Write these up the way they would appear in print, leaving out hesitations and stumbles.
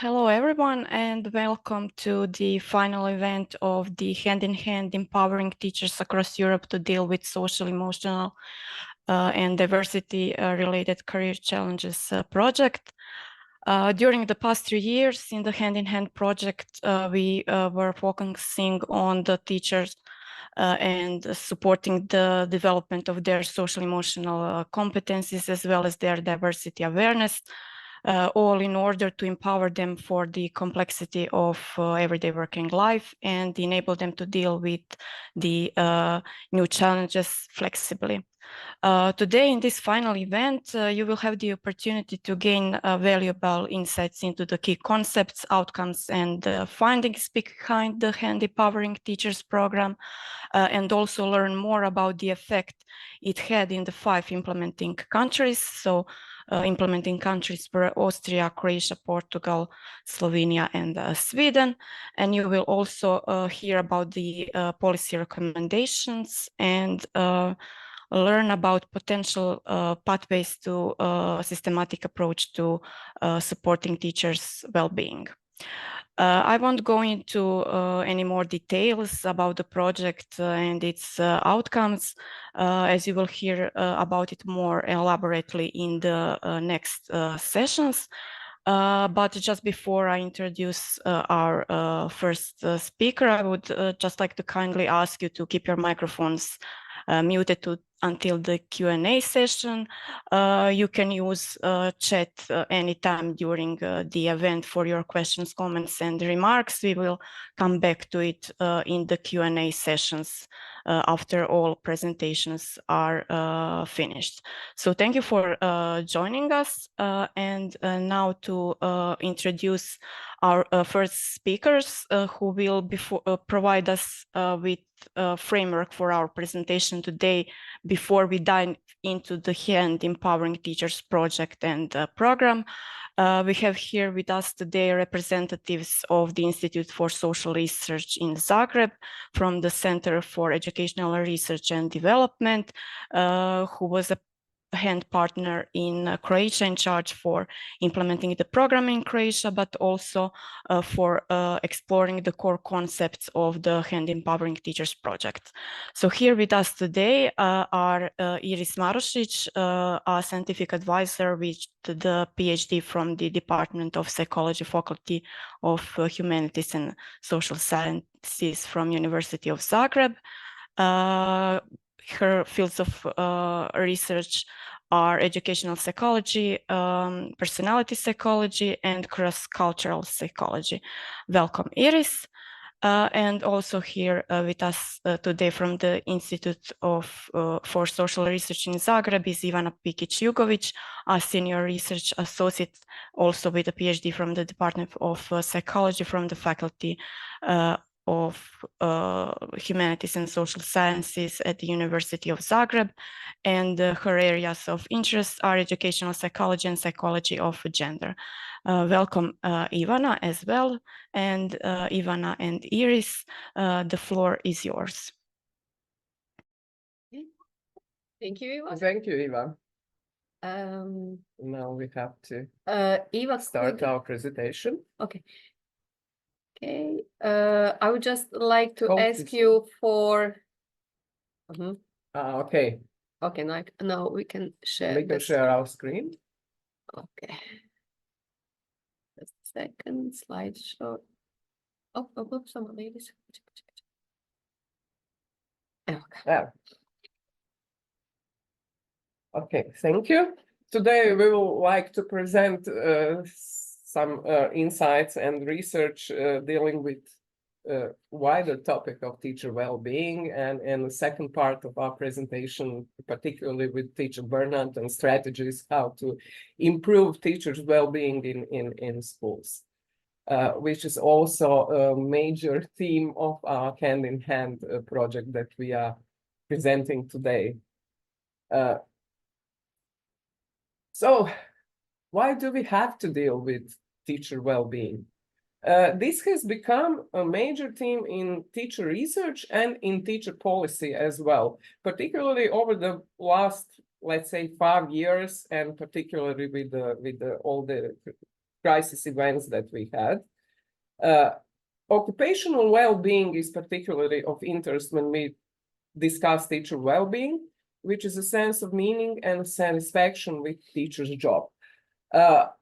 Hello everyone, and welcome to the final event of the Hand-in-Hand Empowering Teachers Across Europe to Deal with Social, Emotional and Diversity Related Career Challenges project. During the past 3 years in the Hand-in-Hand project, we were focusing on the teachers and supporting the development of their social emotional competencies as well as their diversity awareness, all in order to empower them for the complexity of everyday working life and enable them to deal with the new challenges flexibly. Today in this final event, you will have the opportunity to gain valuable insights into the key concepts, outcomes, and findings behind the Hand Empowering Teachers program, and also learn more about the effect it had in the 5 implementing countries. So implementing countries were Austria, Croatia, Portugal, Slovenia, and Sweden. And you will also hear about the policy recommendations and learn about potential pathways to a systematic approach to supporting teachers' well-being. I won't go into any more details about the project and its outcomes, as you will hear about it more elaborately in the next sessions. But just before I introduce our first speaker, I would just like to kindly ask you to keep your microphones muted until the Q&A session. You can use chat anytime during the event for your questions, comments, and remarks. We will come back to it in the Q&A sessions after all presentations are finished. So thank you for joining us. And now to introduce our first speakers who will provide us with a framework for our presentation today before we dive into the Hand Empowering Teachers project and program. We have here with us today representatives of the Institute for Social Research in Zagreb from the Center for Educational Research and Development, who was a hand partner in Croatia in charge for implementing the program in Croatia, but also for exploring the core concepts of the Hand Empowering Teachers project. So here with us today are Iris Marušić, a scientific advisor with the PhD from the Department of Psychology, Faculty of Humanities and Social Sciences from University of Zagreb. Her fields of research are educational psychology, personality psychology, and cross-cultural psychology. Welcome, Iris. And also here with us today from the Institute for Social Research in Zagreb is Ivana Pikić-Jugović, a senior research associate, also with a PhD from the Department of Psychology from the Faculty of Humanities and Social Sciences at the University of Zagreb, and her areas of interest are educational psychology and psychology of gender. Welcome, Ivana, as well. And Ivana and Iris, the floor is yours. Thank you, Eva. Thank you, Eva. Now we have to Eva, start our presentation. Okay. Okay. I would just like to ask you for. Okay. Okay. Now we can share. We can share our screen. Okay. Just a second. Slideshow. Oh, some ladies. Okay. Yeah. Okay, thank you. Today we would like to present some insights and research dealing with wider topic of teacher well-being, and the second part of our presentation, particularly with teacher burnout and strategies how to improve teachers' well-being in schools, which is also a major theme of our hand-in-hand project that we are presenting today. So why do we have to deal with teacher well-being? This has become a major theme in teacher research and in teacher policy as well, particularly over the last, let's say, 5 years, and particularly with all the crisis events that we had. Occupational well-being is particularly of interest when we discuss teacher well-being, which is a sense of meaning and satisfaction with teacher's job.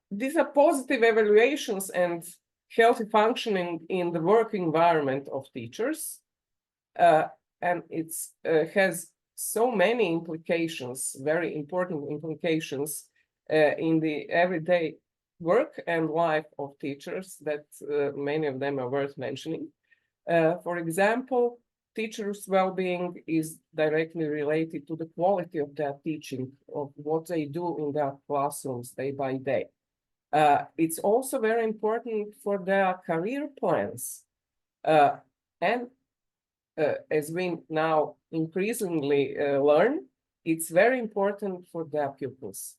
These are positive evaluations and healthy functioning in the work environment of teachers. And it has so many implications, very important implications in the everyday work and life of teachers that many of them are worth mentioning. For example, teachers' well-being is directly related to the quality of their teaching, of what they do in their classrooms day by day. It's also very important for their career plans. And as we now increasingly learn, it's very important for their pupils.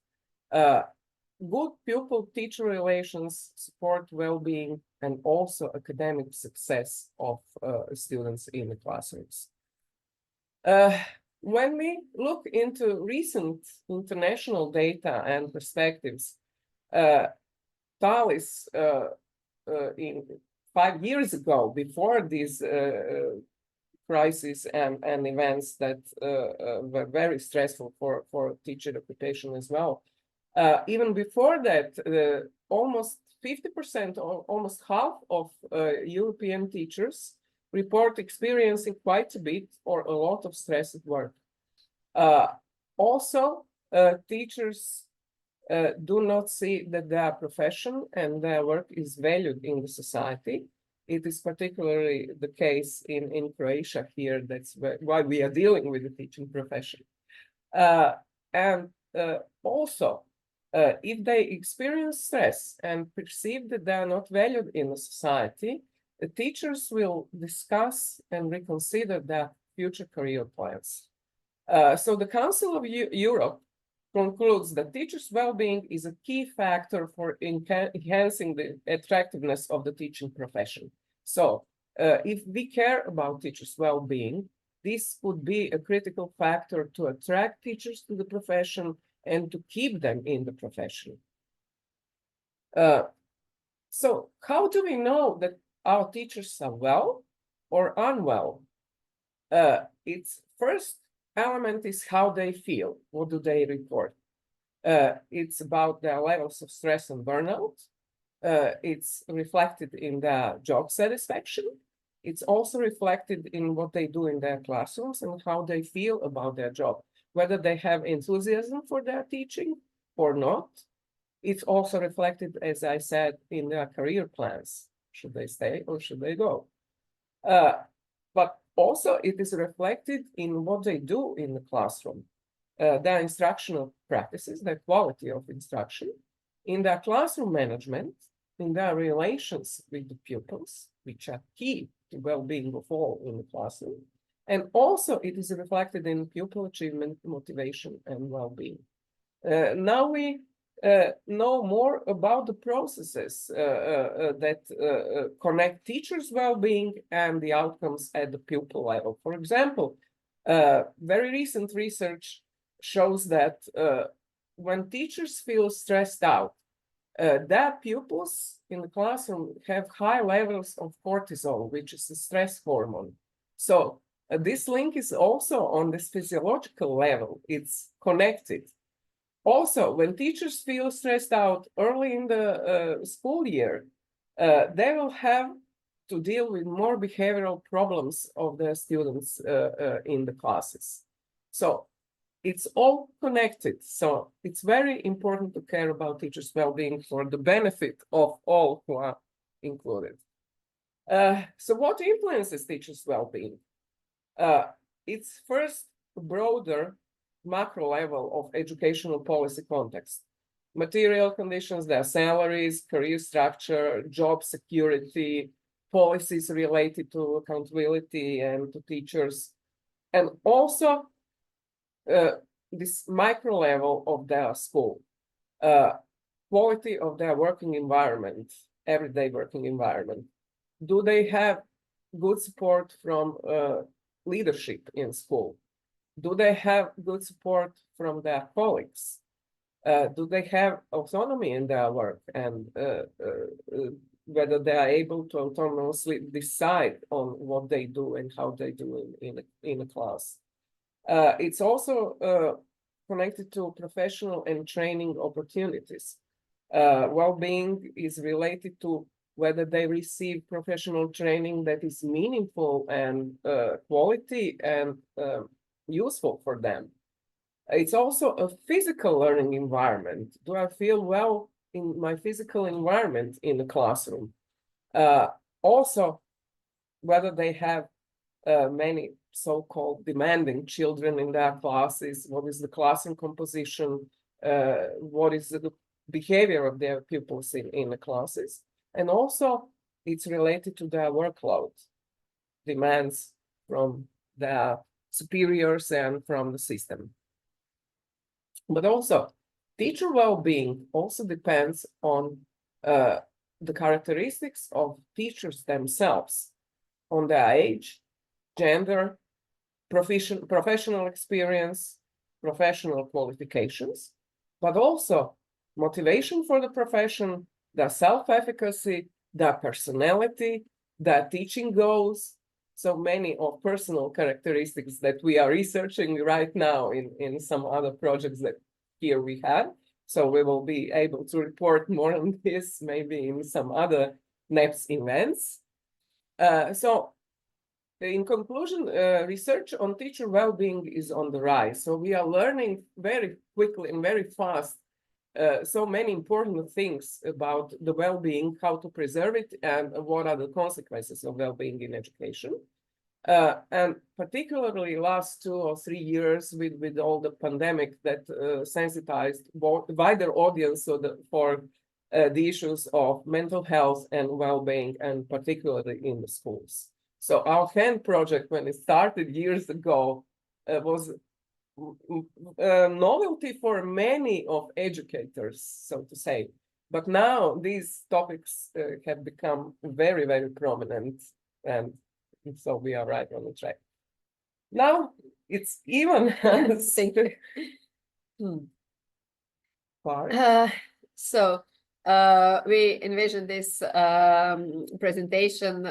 Good pupil-teacher relations support well-being and also academic success of students in the classrooms. When we look into recent international data and perspectives, Thalys, in 5 years ago, before these crises and events that were very stressful for teacher occupation as well, even before that, almost 50% or almost half of European teachers report experiencing quite a bit or a lot of stress at work. Also, teachers do not see that their profession and their work is valued in the society. It is particularly the case in Croatia here. That's why we are dealing with the teaching profession. And also, if they experience stress and perceive that they are not valued in the society, the teachers will discuss and reconsider their future career plans. So the Council of Europe concludes that teachers' well-being is a key factor for enhancing the attractiveness of the teaching profession. So if we care about teachers' well-being, this would be a critical factor to attract teachers to the profession and to keep them in the profession. So how do we know that our teachers are well or unwell? Its first element is how they feel. What do they report? It's about their levels of stress and burnout. It's reflected in their job satisfaction. It's also reflected in what they do in their classrooms and how they feel about their job, whether they have enthusiasm for their teaching or not. It's also reflected, as I said, in their career plans. Should they stay or should they go? But also it is reflected in what they do in the classroom, their instructional practices, their quality of instruction, in their classroom management, in their relations with the pupils, which are key to well-being of all in the classroom. And also it is reflected in pupil achievement, motivation, and well-being. Now we know more about the processes that connect teachers' well-being and the outcomes at the pupil level. For example, very recent research shows that when teachers feel stressed out, their pupils in the classroom have high levels of cortisol, which is a stress hormone. So this link is also on this physiological level. It's connected. Also, when teachers feel stressed out early in the school year, they will have to deal with more behavioral problems of their students in the classes. So it's all connected. So it's very important to care about teachers' well-being for the benefit of all who are included. So what influences teachers' well-being? It's first broader macro level of educational policy context. Material conditions, their salaries, career structure, job security, policies related to accountability and to teachers, and also this micro level of their school, quality of their working environment, everyday working environment. Do they have good support from leadership in school? Do they have good support from their colleagues? Do they have autonomy in their work, and whether they are able to autonomously decide on what they do and how they do in a class? It's also connected to professional and training opportunities. Well-being is related to whether they receive professional training that is meaningful and quality and useful for them. It's also a physical learning environment. Do I feel well in my physical environment in the classroom? Also, whether they have many so-called demanding children in their classes, what is the classroom composition, what is the behavior of their pupils in the classes. And also, it's related to their workload, demands from their superiors and from the system. But also, teacher well-being also depends on the characteristics of teachers themselves, on their age, gender, professional experience, professional qualifications, but also motivation for the profession, their self-efficacy, their personality, their teaching goals. So many of personal characteristics that we are researching right now in some other projects that here we had. So we will be able to report more on this maybe in some other NEPC events. So in conclusion, research on teacher well-being is on the rise. So we are learning very quickly and very fast so many important things about the well-being, how to preserve it, and what are the consequences of well-being in education. And particularly last 2 or 3 years with all the pandemic that sensitized wider audience for the issues of mental health and well-being, and particularly in the schools. So our HAND project, when it started years ago, was a novelty for many of educators, so to say. But now these topics have become very, very prominent, and so we are right on the track. Now it's even Thank you. part. So we envision this presentation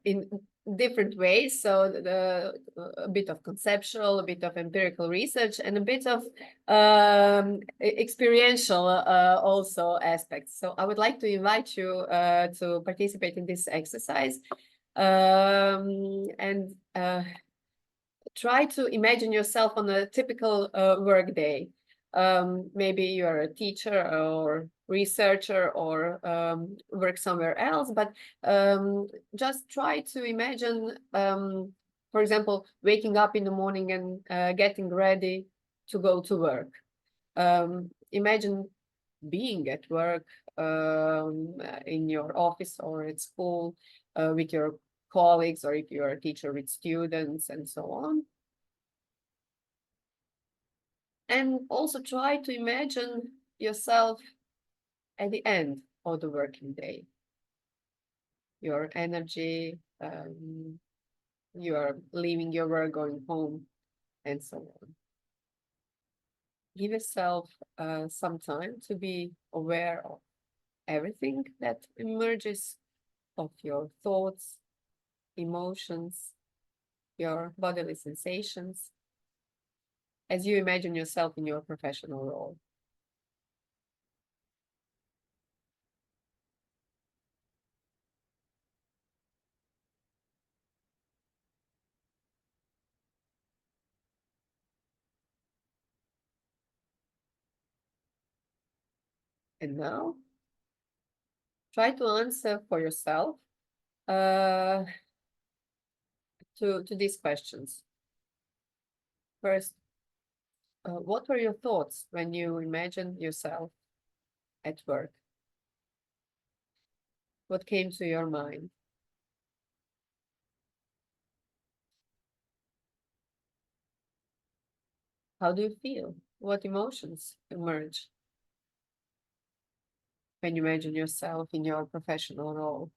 in different ways. So a bit of conceptual, a bit of empirical research, and a bit of experiential also aspects. So I would like to invite you to participate in this exercise and try to imagine yourself on a typical work day. Maybe you're a teacher or researcher or work somewhere else, but just try to imagine, for example, waking up in the morning and getting ready to go to work. Imagine being at work in your office or at school with your colleagues, or if you're a teacher with students and so on. And also try to imagine yourself at the end of the working day. Your energy, you are leaving your work, going home, and so on. Give yourself some time to be aware of everything that emerges, of your thoughts, emotions, your bodily sensations, as you imagine yourself in your professional role. And now, try to answer for yourself to these questions. First, what were your thoughts when you imagined yourself at work? What came to your mind? How do you feel? What emotions emerge when you imagine yourself in your professional role?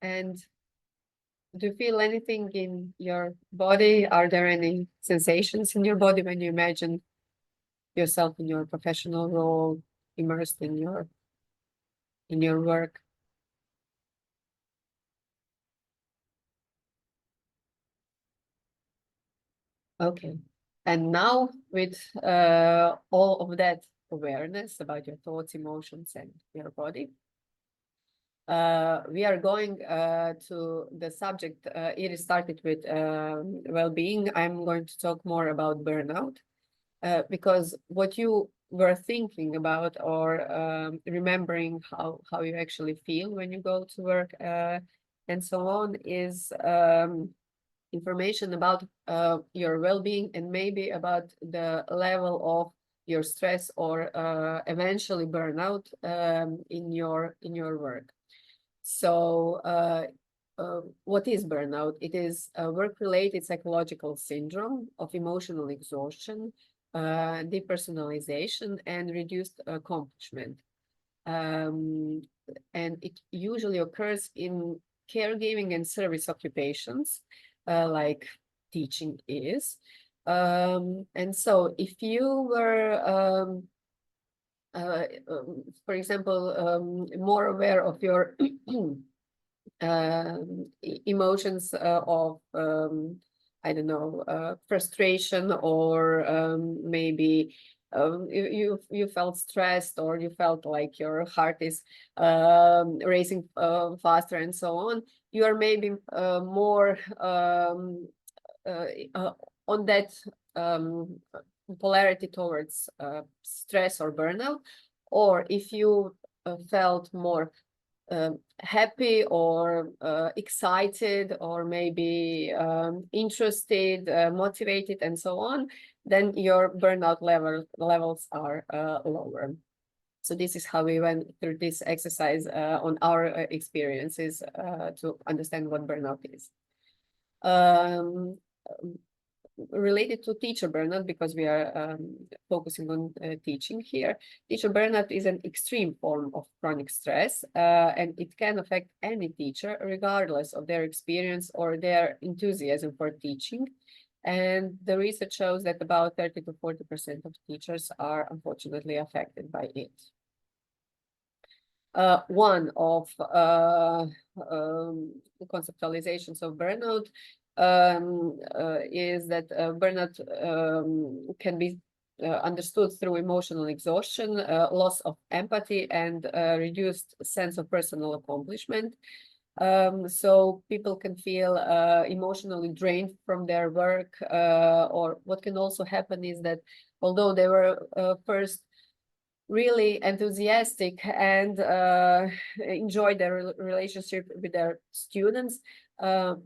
And do you feel anything in your body? Are there any sensations in your body when you imagine yourself in your professional role, immersed in your work? Okay. And now with all of that awareness about your thoughts, emotions, and your body, we are going to the subject. It started with well-being. I'm going to talk more about burnout because what you were thinking about or remembering how you actually feel when you go to work and so on is information about your well-being and maybe about the level of your stress or eventually burnout in your work. So what is burnout? It is a work-related psychological syndrome of emotional exhaustion, depersonalization, and reduced accomplishment. And it usually occurs in caregiving and service occupations, like teaching is. And so if you were for example, more aware of your emotions of I don't know, frustration, or maybe you felt stressed, or you felt like your heart is racing faster and so on, you are maybe more on that polarity towards stress or burnout. Or if you felt more happy or excited, or maybe interested, motivated, and so on, then your burnout levels are lower. So this is how we went through this exercise on our experiences to understand what burnout is. Related to teacher burnout, because we are focusing on teaching here. Teacher burnout is an extreme form of chronic stress, and it can affect any teacher regardless of their experience or their enthusiasm for teaching. And the research shows that about 30 to 40% of teachers are unfortunately affected by it. One of conceptualizations of burnout is that burnout can be understood through emotional exhaustion, loss of empathy, and reduced sense of personal accomplishment. So people can feel emotionally drained from their work, or what can also happen is that although they were first really enthusiastic and enjoy their relationship with their students,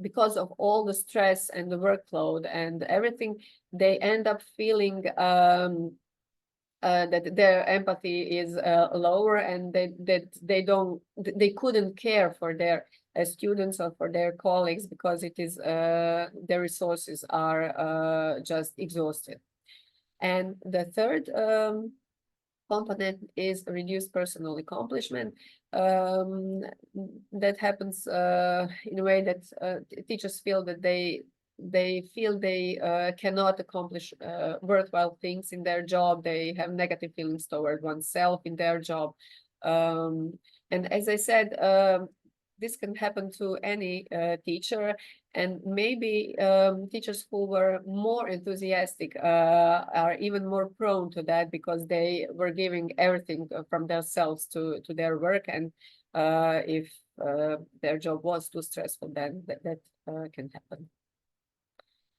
because of all the stress and the workload and everything, they end up feeling that their empathy is lower, and that they couldn't care for their students or for their colleagues, because it is their resources are just exhausted. And the third component is reduced personal accomplishment. That happens in a way that teachers feel that they feel they cannot accomplish worthwhile things in their job. They have negative feelings toward oneself in their job. And as I said, this can happen to any teacher, and maybe teachers who were more enthusiastic are even more prone to that, because they were giving everything from themselves to their work, and if their job was too stressful, then that can happen.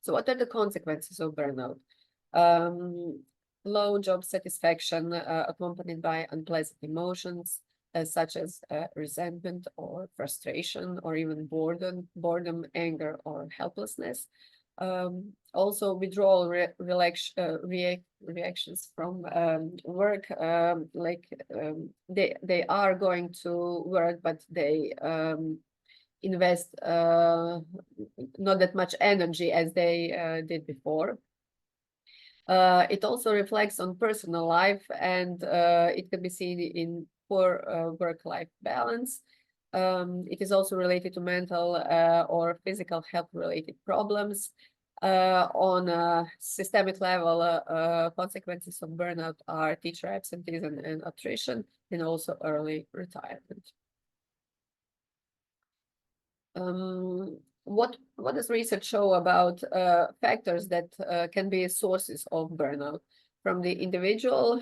So what are the consequences of burnout? Low job satisfaction accompanied by unpleasant emotions, such as resentment or frustration, or even boredom, anger, or helplessness. Also withdrawal reactions from work, like they are going to work, but they invest not that much energy as they did before. It also reflects on personal life, and it can be seen in poor work-life balance. It is also related to mental or physical health related problems. On a systemic level, consequences of burnout are teacher absenteeism and attrition, and also early retirement. What does research show about factors that can be sources of burnout? From the individual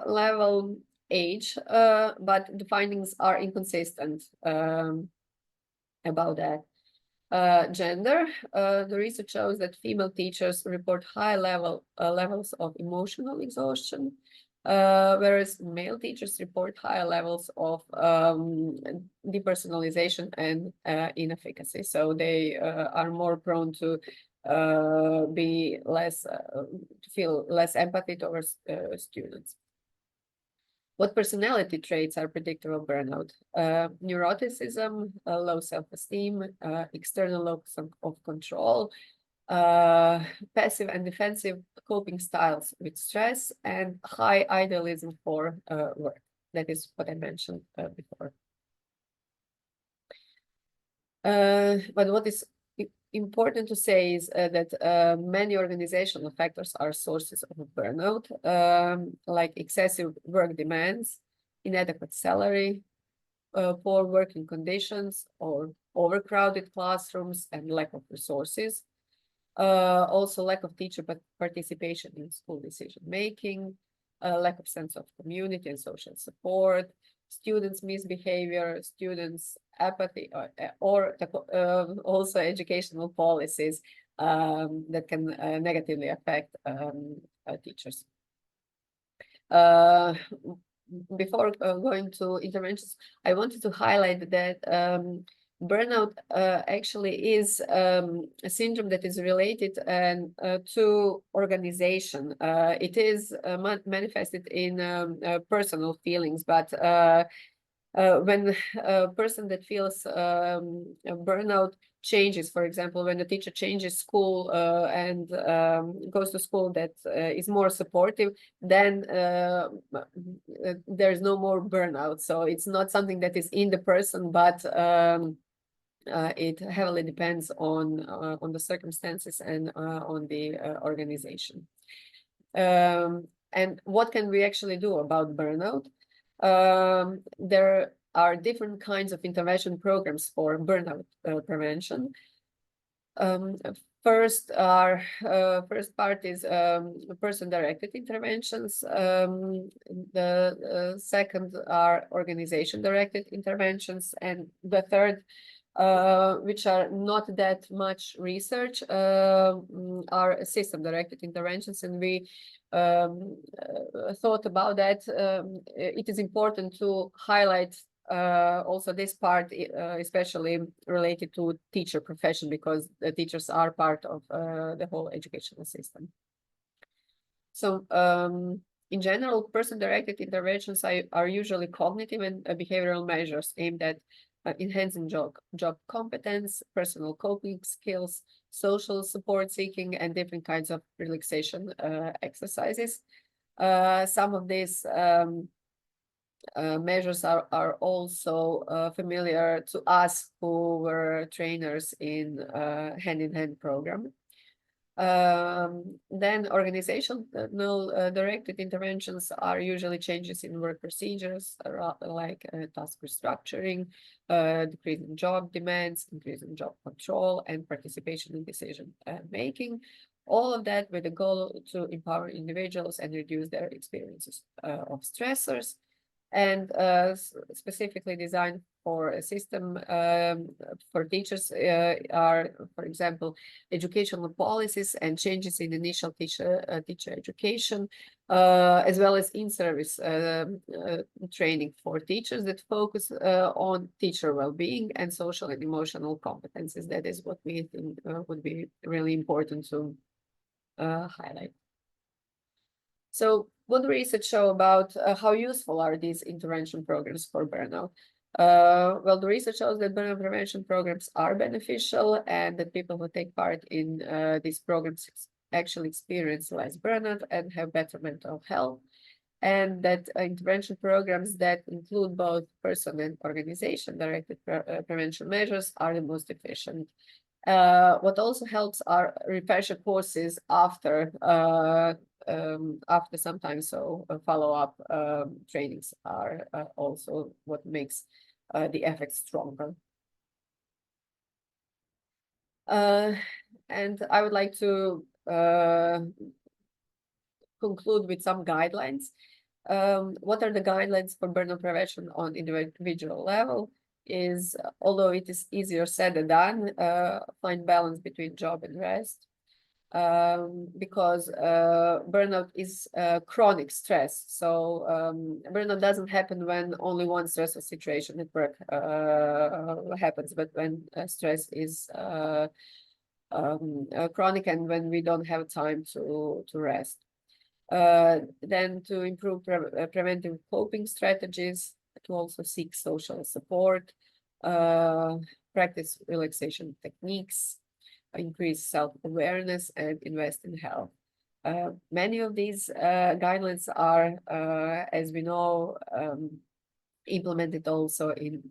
level, age, but the findings are inconsistent about that. Gender, the research shows that female teachers report high levels of emotional exhaustion, whereas male teachers report higher levels of depersonalization and inefficacy. So they are more prone to be less, to feel less empathy towards students. What personality traits are predictive of burnout? Neuroticism, low self-esteem, external locus of control, passive and defensive coping styles with stress, and high idealism for work. That is what I mentioned before. But what is important to say is that many organizational factors are sources of burnout, like excessive work demands, inadequate salary, poor working conditions, or overcrowded classrooms and lack of resources. Also lack of teacher participation in school decision making, lack of sense of community and social support, students' misbehavior, students' apathy, or also educational policies that can negatively affect teachers. Before going to interventions, I wanted to highlight that burnout actually is a syndrome that is related to organization. It is manifested in personal feelings, but when a person that feels burnout changes, for example, when the teacher changes school and goes to school that is more supportive, then there's no more burnout. So it's not something that is in the person, but it heavily depends on the circumstances and on the organization. And what can we actually do about burnout? There are different kinds of intervention programs for burnout prevention. First part is person-directed interventions. The second are organization-directed interventions, and the third, which are not that much research, are system-directed interventions, and we thought about that. It is important to highlight also this part, especially related to teacher profession, because the teachers are part of the whole educational system. So in general, person-directed interventions are usually cognitive and behavioral measures aimed at enhancing job competence, personal coping skills, social support seeking, and different kinds of relaxation exercises. Some of these measures are also familiar to us who were trainers in hand-in-hand program. Then organizational directed interventions are usually changes in work procedures, like task restructuring, decreasing job demands, increasing job control, and participation in decision making. All of that with the goal to empower individuals and reduce their experiences of stressors, and specifically designed for a system for teachers are, for example, educational policies and changes in initial teacher education, as well as in-service training for teachers that focus on teacher well-being and social and emotional competencies. That is what we think would be really important to highlight. So what do research show about how useful are these intervention programs for burnout? Well, the research shows that burnout prevention programs are beneficial, and that people who take part in these programs actually experience less burnout and have better mental health. and that intervention programs that include both person and organization directed prevention measures are the most efficient. What also helps are refresher courses after sometimes, so follow-up trainings are also what makes the effect stronger. And I would like to conclude with some guidelines. What are the guidelines for burnout prevention on individual level? Is, although it is easier said than done, find balance between job and rest. Because burnout is chronic stress. So burnout doesn't happen when only one stressful situation at work happens, but when stress is chronic and when we don't have time to rest. Then to improve preventive coping strategies, to also seek social support, practice relaxation techniques, increase self-awareness, and invest in health. Many of these guidelines are, as we know, implemented also in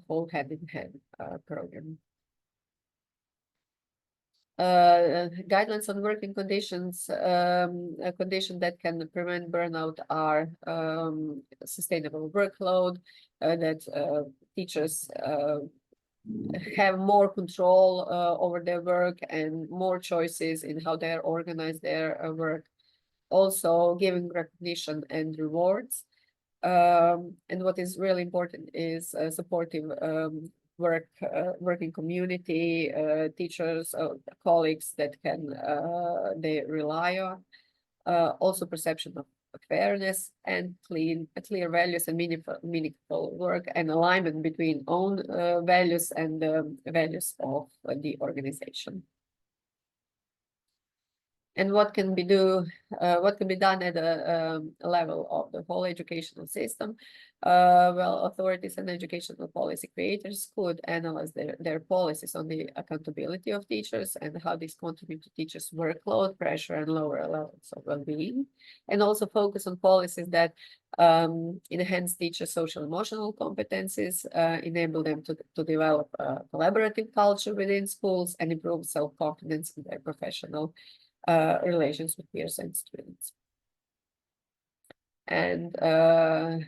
whole hand-in-hand program. Guidelines on working conditions, a condition that can prevent burnout are sustainable workload, that teachers have more control over their work and more choices in how they organize their work. Also giving recognition and rewards. And what is really important is supportive working community, teachers, colleagues that can they rely on. Also perception of fairness and clear values and meaningful work and alignment between own values and the values of the organization. And what can be done at the level of the whole educational system? Well, authorities and educational policy creators could analyze their policies on the accountability of teachers and how these contribute to teachers' workload, pressure, and lower levels of well-being, and also focus on policies that enhance teachers' social emotional competencies, enable them to develop a collaborative culture within schools, and improve self-confidence in their professional relations with peers and students. And I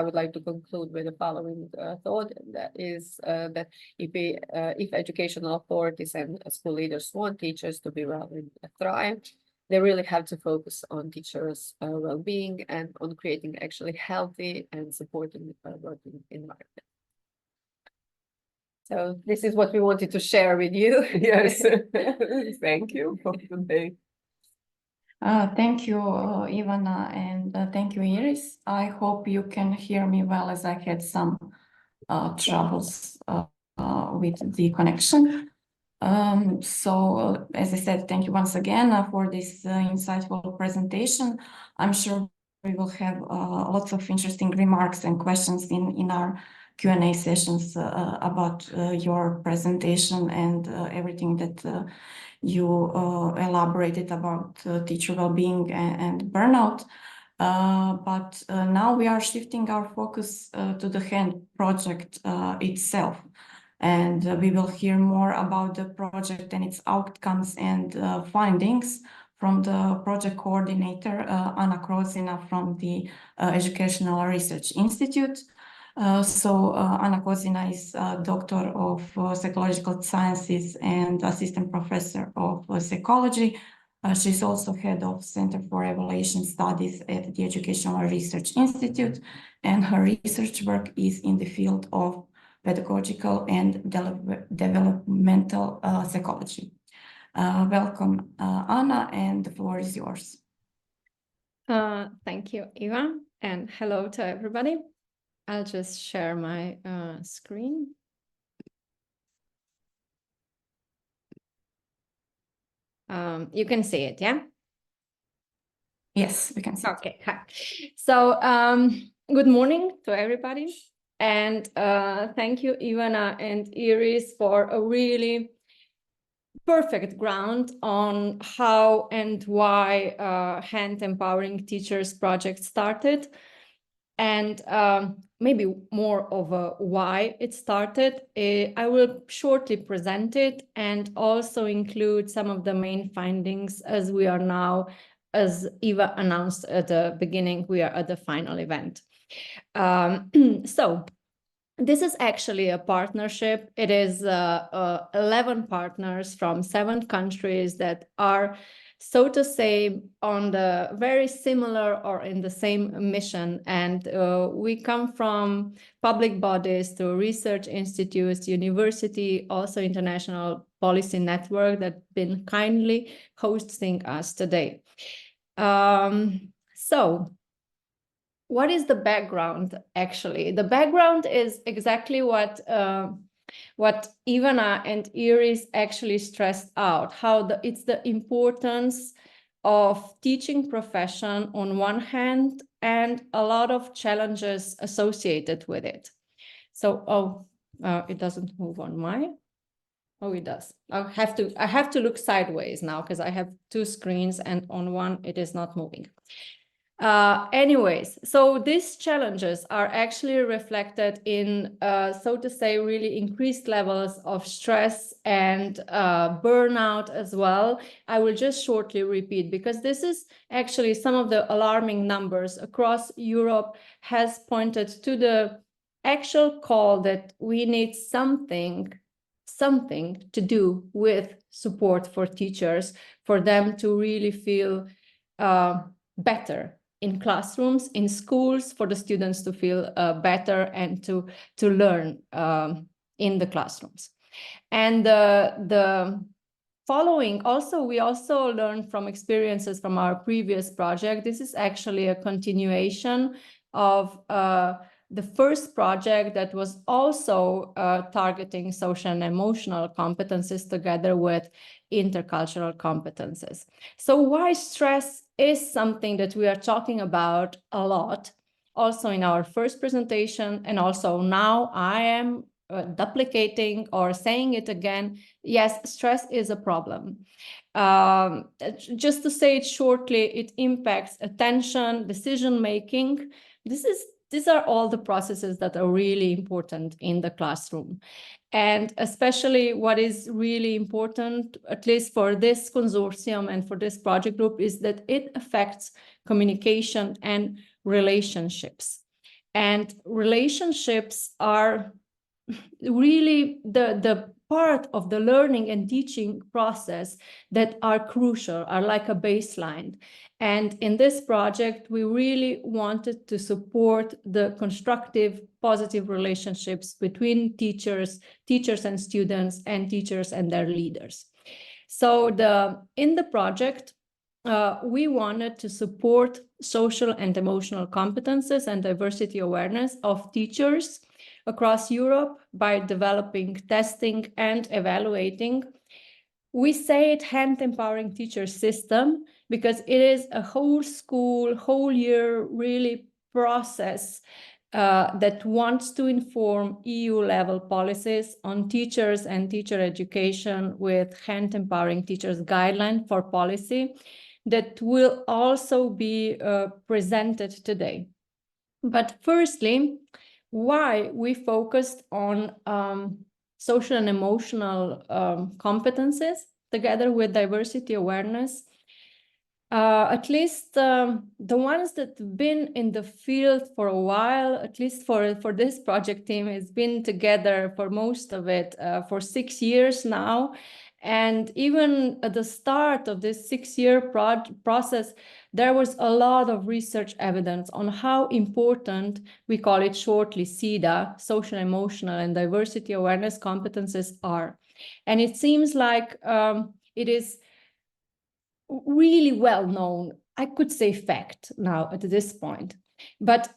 would like to conclude with the following thought, that is that if educational authorities and school leaders want teachers to be well and thrive, they really have to focus on teachers' well-being and on creating actually healthy and supporting working environment. So this is what we wanted to share with you. Yes, thank you for today. Thank you, Ivana, and thank you, Iris. I hope you can hear me well, as I had some troubles with the connection. So, as I said, thank you once again for this insightful presentation. I'm sure we will have lots of interesting remarks and questions in our Q&A sessions about your presentation and everything that you elaborated about teacher well-being and burnout. But now we are shifting our focus to the HAND project itself. And we will hear more about the project and its outcomes and findings from the project coordinator, Anna Krozina from the Educational Research Institute. Anna Krozina is a doctor of psychological sciences and assistant professor of psychology. She's also head of Center for Evaluation Studies at the Educational Research Institute, and her research work is in the field of pedagogical and developmental psychology. Welcome, Anna, and the floor is yours. Thank you, Eva, and hello to everybody. I'll just share my screen. You can see it, yeah? Yes, we can see it. Okay, hi. So good morning to everybody. And thank you, Ivana and Iris, for a really perfect ground on how and why Hand Empowering Teachers project started, and maybe more of a why it started. I will shortly present it and also include some of the main findings, as we are now, as Eva announced at the beginning, we are at the final event. So this is actually a partnership. It is 11 partners from 7 countries that are, so to say, on the very similar or in the same mission. And we come from public bodies to research institutes, university, also international policy network that been kindly hosting us today. So what is the background, actually? The background is exactly what Ivana and Iris actually stressed out, how it's the importance of teaching profession on one hand and a lot of challenges associated with it. So, it doesn't move on my. Oh, it does. I have to look sideways now because I have 2 screens and on one it is not moving. Anyways, so these challenges are actually reflected in, so to say, really increased levels of stress and burnout as well. I will just shortly repeat, because this is actually some of the alarming numbers across Europe has pointed to the actual call that we need something to do with support for teachers, for them to really feel better in classrooms, in schools, for the students to feel better and to learn in the classrooms. And the following, we also learned from experiences from our previous project. This is actually a continuation of the first project that was also targeting social and emotional competencies together with intercultural competences. So why stress is something that we are talking about a lot, also in our first presentation, and also now I am duplicating or saying it again. Yes, stress is a problem. Just to say it shortly, it impacts attention, decision-making. These are all the processes that are really important in the classroom. And especially what is really important, at least for this consortium and for this project group, is that it affects communication and relationships. And relationships are really the part of the learning and teaching process that are crucial, are like a baseline. And in this project, we really wanted to support the constructive, positive relationships between teachers and students, and teachers and their leaders. So in the project, we wanted to support social and emotional competences and diversity awareness of teachers across Europe by developing, testing, and evaluating. We say it Hand Empowering Teachers system because it is a whole school, whole year really process that wants to inform EU-level policies on teachers and teacher education with Hand Empowering Teachers guideline for policy that will also be presented today. But firstly, why we focused on social and emotional competences together with diversity awareness. At least the ones that have been in the field for a while, at least for this project team, has been together for most of it for 6 years now. And even at the start of this 6-year process, there was a lot of research evidence on how important, we call it shortly SEDA, social, emotional, and diversity awareness competences are. And it seems like it is really well known, I could say fact now at this point. But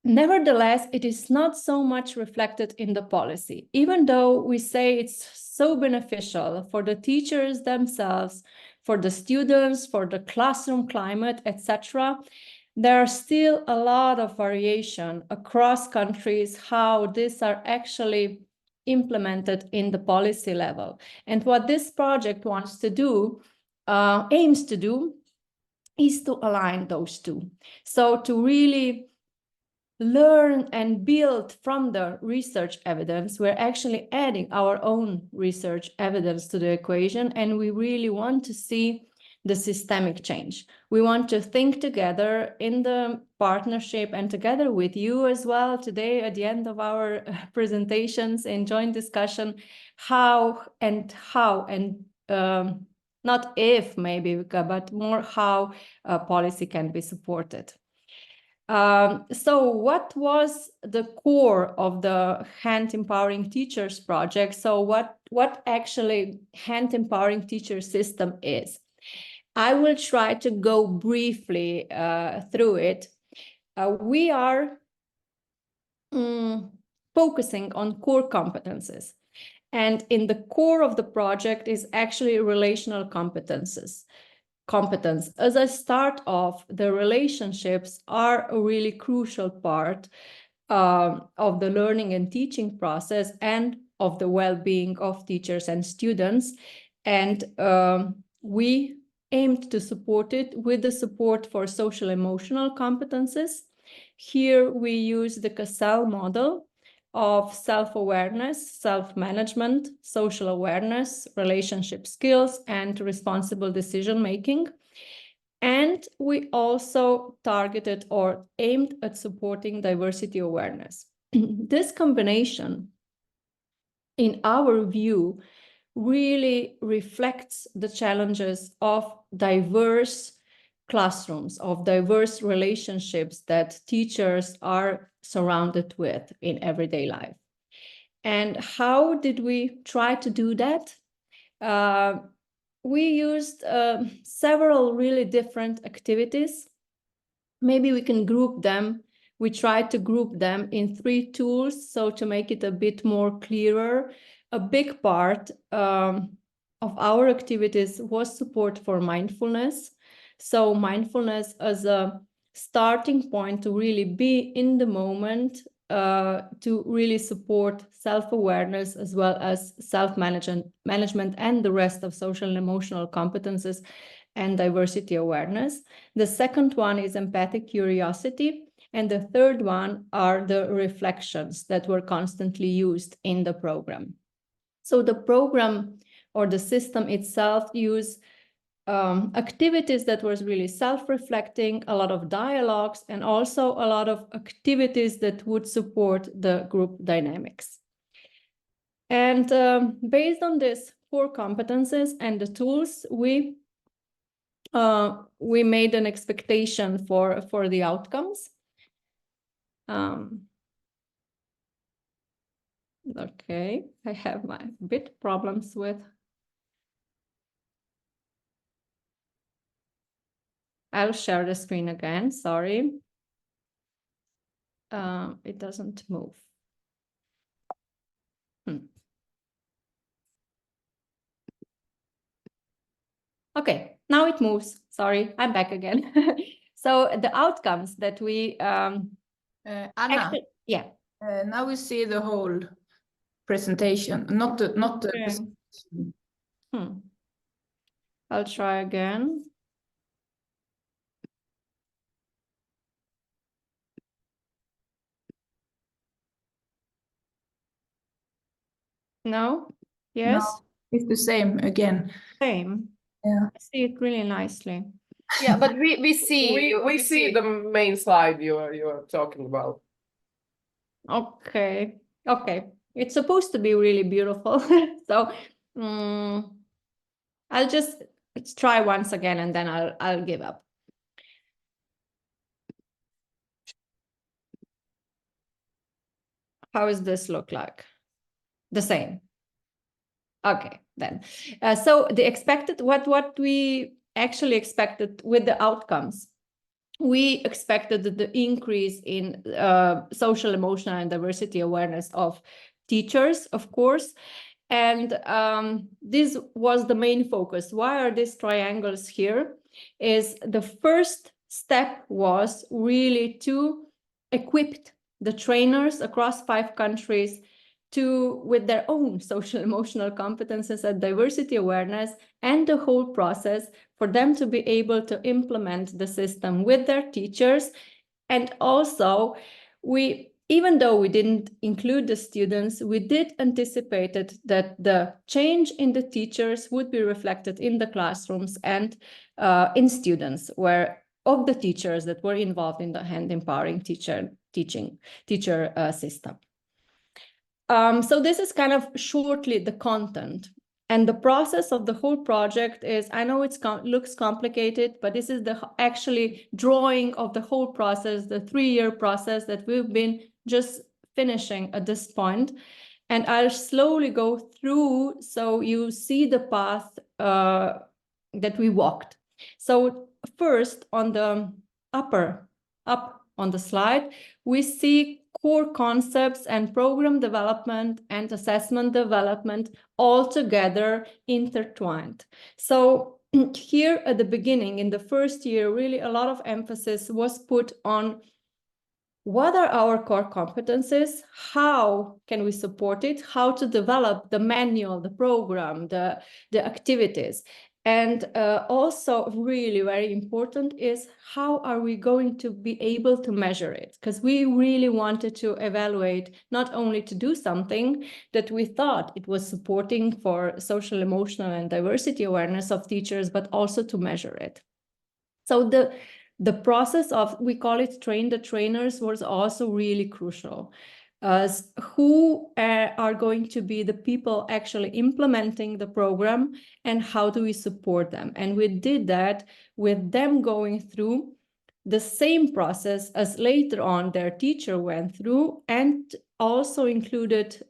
nevertheless, it is not so much reflected in the policy, even though we say it's so beneficial for the teachers themselves, for the students, for the classroom climate, etc. There are still a lot of variation across countries how these are actually implemented in the policy level. And what this project wants to do, aims to do, is to align those two. So to really learn and build from the research evidence, we're actually adding our own research evidence to the equation, and we really want to see the systemic change. We want to think together in the partnership and together with you as well today at the end of our presentations and joint discussion, how and not if maybe, but more how policy can be supported. So what was the core of the Hand Empowering Teachers project? So what actually Hand Empowering Teacher system is? I will try to go briefly through it. We are focusing on core competences. And in the core of the project is actually relational competence. As I start off, the relationships are a really crucial part of the learning and teaching process and of the well-being of teachers and students. And we aimed to support it with the support for social emotional competences. Here we use the Cassell model of self-awareness, self-management, social awareness, relationship skills, and responsible decision-making. And we also targeted or aimed at supporting diversity awareness. This combination, in our view, really reflects the challenges of diverse classrooms, of diverse relationships that teachers are surrounded with in everyday life. And how did we try to do that? We used several really different activities. Maybe we can group them. We tried to group them in 3 tools, so to make it a bit more clearer. A big part of our activities was support for mindfulness. So mindfulness as a starting point to really be in the moment, to really support self-awareness as well as self-management and the rest of social and emotional competences and diversity awareness. The second one is empathic curiosity. And the third one are the reflections that were constantly used in the program. So the program or the system itself used activities that was really self-reflecting, a lot of dialogues, and also a lot of activities that would support the group dynamics. And based on these 4 competences and the tools, we made an expectation for the outcomes. Okay, I have my bit problems with. I'll share the screen again, sorry. It doesn't move. Okay, now it moves. Sorry, I'm back again. So the outcomes that we Anna, yeah. now we see the whole presentation, not the Okay. presentation. I'll try again. No? Yes? No, it's the same again. Same. Yeah. I see it really nicely. Yeah, but we see We see the main slide you are talking about. Okay. Okay. It's supposed to be really beautiful. So let's try once again and then I'll give up. How does this look like? The same. Okay, then. So the expected, what we actually expected with the outcomes, we expected the increase in social, emotional, and diversity awareness of teachers, of course. And this was the main focus. Why are these triangles here? Is the first step was really to equip the trainers across 5 countries with their own social emotional competences and diversity awareness and the whole process for them to be able to implement the system with their teachers. And also, even though we didn't include the students, we did anticipate that the change in the teachers would be reflected in the classrooms and in students of the teachers that were involved in the hand empowering teacher system. So this is kind of shortly the content. And the process of the whole project is, I know it looks complicated, but this is the actually drawing of the whole process, the 3-year process that we've been just finishing at this point. And I'll slowly go through so you see the path that we walked. So first, on the up on the slide, we see core concepts and program development and assessment development all together intertwined. So here at the beginning, in the first year, really a lot of emphasis was put on what are our core competencies, how can we support it, how to develop the manual, the program, the activities. And also really very important is how are we going to be able to measure it? Because we really wanted to evaluate, not only to do something that we thought it was supporting for social, emotional, and diversity awareness of teachers, but also to measure it. So the process of, we call it train the trainers, was also really crucial. Who are going to be the people actually implementing the program and how do we support them? And we did that with them going through the same process as later on their teacher went through, and also included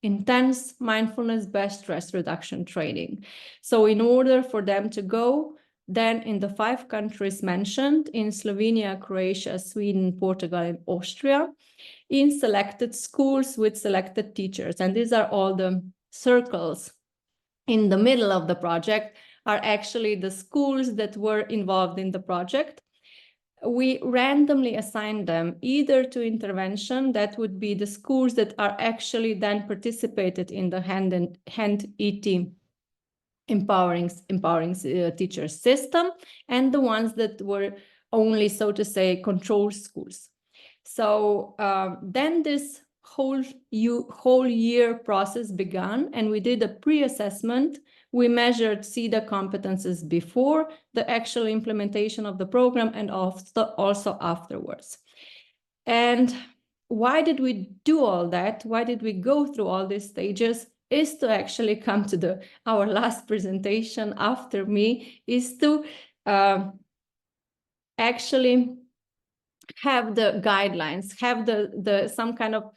intense mindfulness-based stress reduction training. So in order for them to go then in the 5 countries mentioned, in Slovenia, Croatia, Sweden, Portugal, and Austria, in selected schools with selected teachers. And these are all the circles in the middle of the project are actually the schools that were involved in the project. We randomly assigned them either to intervention, that would be the schools that are actually then participated in the hand ET empowering teachers system, and the ones that were only, so to say, control schools. So then this whole year process began, and we did a pre-assessment. We measured CEDA competences before the actual implementation of the program and also afterwards. And why did we do all that? Why did we go through all these stages? Is to actually come to our last presentation after me, is to actually have the guidelines, have the some kind of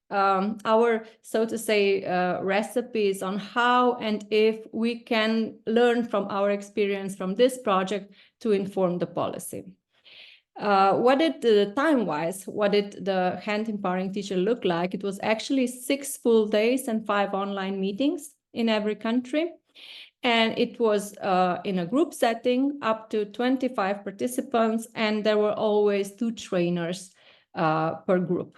our, so to say, recipes on how and if we can learn from our experience from this project to inform the policy. What did time-wise, what did the hand empowering teacher look like? It was actually 6 full days and 5 online meetings in every country. And it was in a group setting, up to 25 participants, and there were always 2 trainers per group.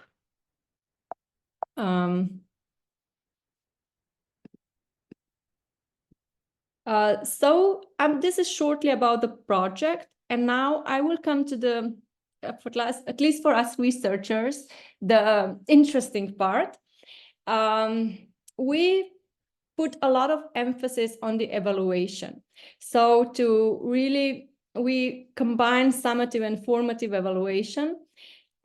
This is shortly about the project. And now I will come to the, at least for us researchers, the interesting part. We put a lot of emphasis on the evaluation. So we combine summative and formative evaluation.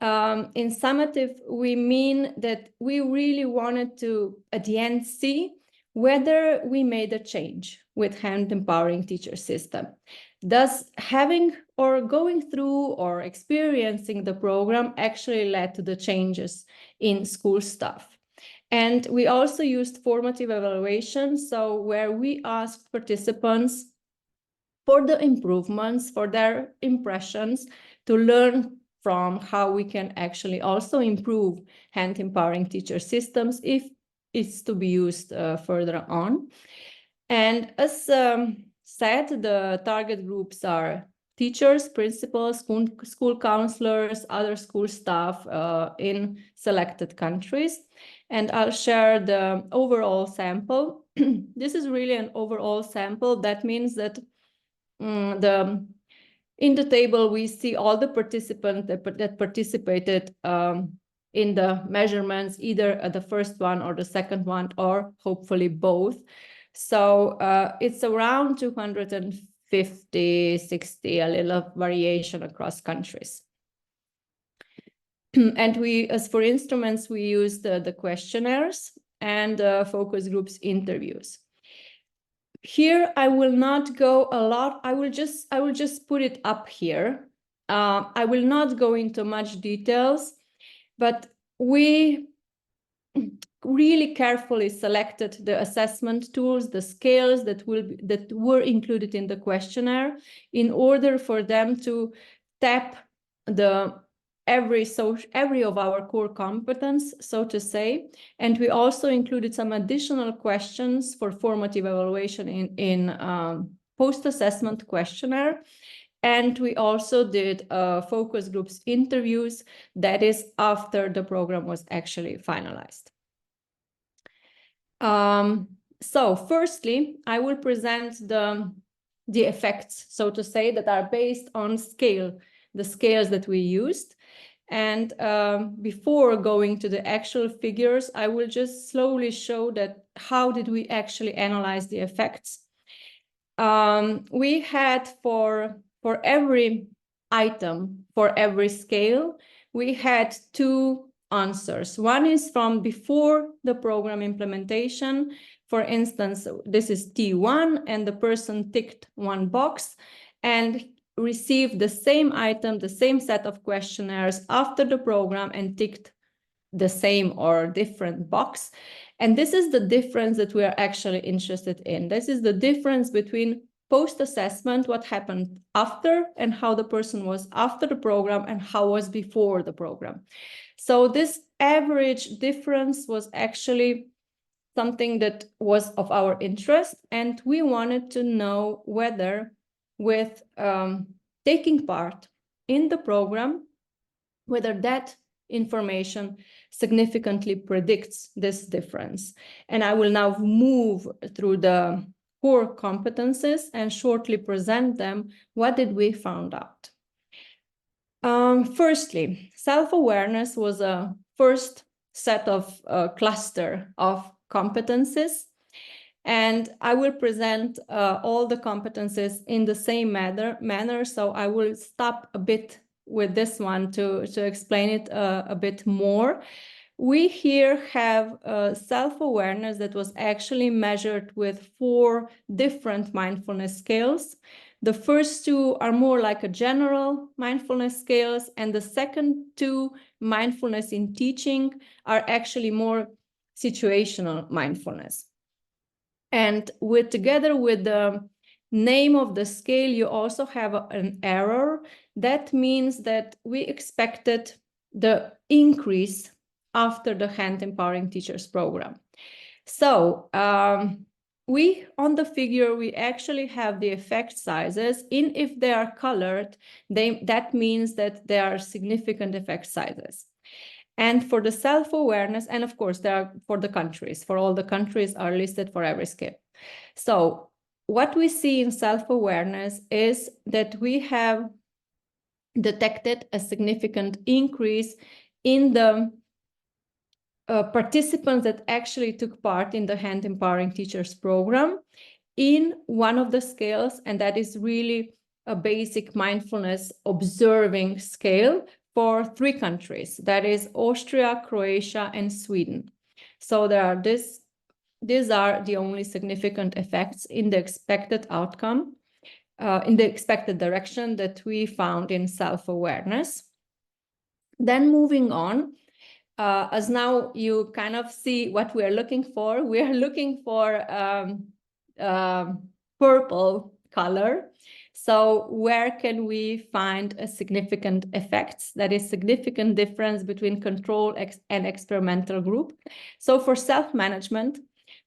In summative, we mean that we really wanted to, at the end, see whether we made a change with hand empowering teacher system. Thus, having or going through or experiencing the program actually led to the changes in school staff. And we also used formative evaluation, so where we asked participants for the improvements, for their impressions, to learn from how we can actually also improve hand empowering teacher systems if it's to be used further on. And as said, the target groups are teachers, principals, school counselors, other school staff in selected countries. And I'll share the overall sample. This is really an overall sample. That means that in the table, we see all the participants that participated in the measurements, either the first one or the second one, or hopefully both. So it's around 250, 60, a little variation across countries. And we, as for instruments, we use the questionnaires and focus groups interviews. Here, I will not go a lot. I will just put it up here. I will not go into much details, but we really carefully selected the assessment tools, the scales that were included in the questionnaire, in order for them to tap every of our core competence, so to say. And we also included some additional questions for formative evaluation in post-assessment questionnaire. And we also did focus groups interviews, that is after the program was actually finalized. So firstly, I will present the effects, so to say, that are based on the scales that we used. And before going to the actual figures, I will just slowly show that how did we actually analyze the effects. We had for every item, for every scale, we had two answers. One is from before the program implementation. For instance, this is T1, and the person ticked one box and received the same item, the same set of questionnaires after the program and ticked the same or different box. And this is the difference that we are actually interested in. This is the difference between post-assessment, what happened after, and how the person was after the program and how was before the program. So this average difference was actually something that was of our interest, and we wanted to know whether with taking part in the program, whether that information significantly predicts this difference. And I will now move through the core competencies and shortly present them. What did we find out? Firstly, self-awareness was a first set of cluster of competencies. And I will present all the competencies in the same manner. So I will stop a bit with this one to explain it a bit more. We here have self-awareness that was actually measured with 4 different mindfulness scales. The first 2 are more like a general mindfulness scales, and the second 2, mindfulness in teaching, are actually more situational mindfulness. And together with the name of the scale, you also have an error. That means that we expected the increase after the Hand Empowering Teachers program. So we, on the figure, we actually have the effect sizes. If they are colored, that means that there are significant effect sizes. And for the self-awareness, and of course, there are for the countries, for all the countries are listed for every scale. So what we see in self-awareness is that we have detected a significant increase in the participants that actually took part in the Hand Empowering Teachers program in one of the scales, and that is really a basic mindfulness observing scale for 3 countries, that is Austria, Croatia, and Sweden. So there are these are the only significant effects in the expected outcome, in the expected direction that we found in self-awareness. Then moving on, as now you kind of see what we are looking for. We are looking for purple color. So where can we find a significant effects? That is significant difference between control and experimental group. So for self-management,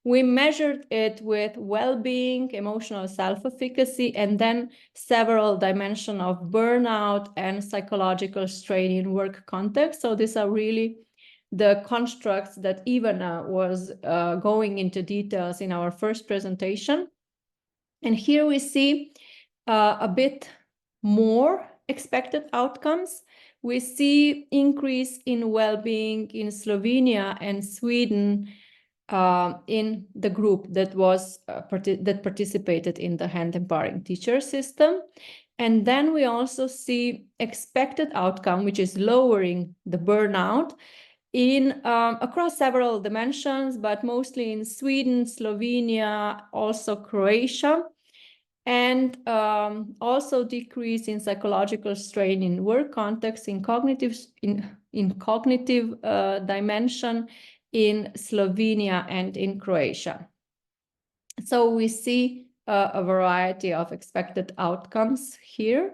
We measured it with well-being, emotional self-efficacy, and then several dimensions of burnout and psychological strain in work context. So these are really the constructs that Ivana was going into details in our first presentation. And here we see a bit more expected outcomes. We see increase in well-being in Slovenia and Sweden in the group that was that participated in the hand empowering teacher system. And then we also see expected outcome, which is lowering the burnout in across several dimensions, but mostly in Sweden, Slovenia, also Croatia, and also decrease in psychological strain in work context, in cognitive dimension in Slovenia and in Croatia. So we see a variety of expected outcomes here.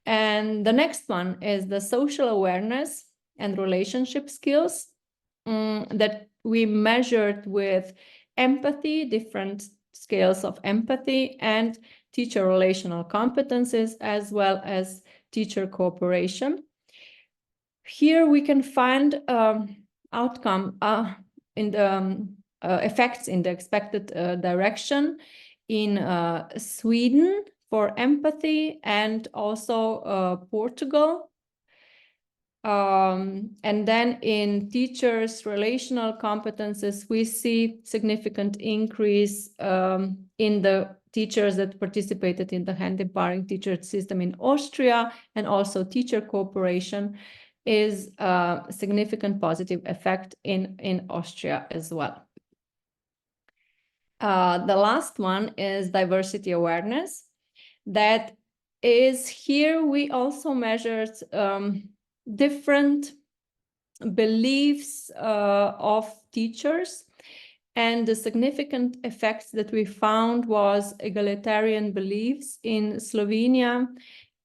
And the next one is the social awareness and relationship skills that we measured with empathy, different scales of empathy, and teacher relational competences, as well as teacher cooperation. Here we can find outcome in the effects in the expected direction in Sweden for empathy, and also Portugal. And then in teachers' relational competences, we see significant increase in the teachers that participated in the hand empowering teacher system in Austria, and also teacher cooperation is a significant positive effect in Austria as well. The last one is diversity awareness. That is, here we also measured different beliefs of teachers, and the significant effects that we found was egalitarian beliefs in Slovenia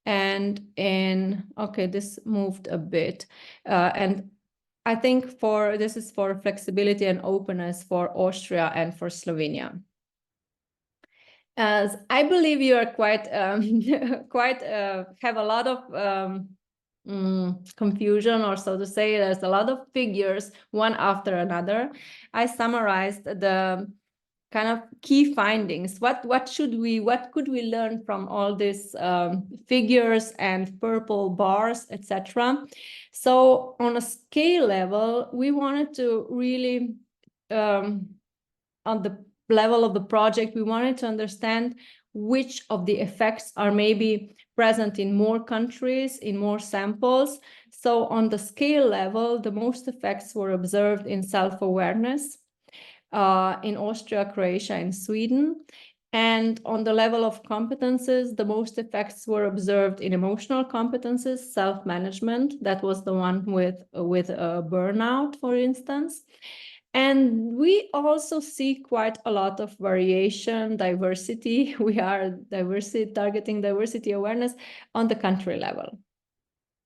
and in, okay, this moved a bit, and I think this is for flexibility and openness for Austria and for Slovenia. As I believe you are quite have a lot of confusion, or so to say, there's a lot of figures one after another. I summarized the kind of key findings. What could we learn from all these figures and purple bars, etc. So on a scale level, we wanted to really on the level of the project, we wanted to understand which of the effects are maybe present in more countries, in more samples. So on the scale level, the most effects were observed in self-awareness in Austria, Croatia, and Sweden. And on the level of competences, the most effects were observed in emotional competences, self-management. That was the one with burnout, for instance. And we also see quite a lot of variation, diversity. We are targeting diversity awareness on the country level.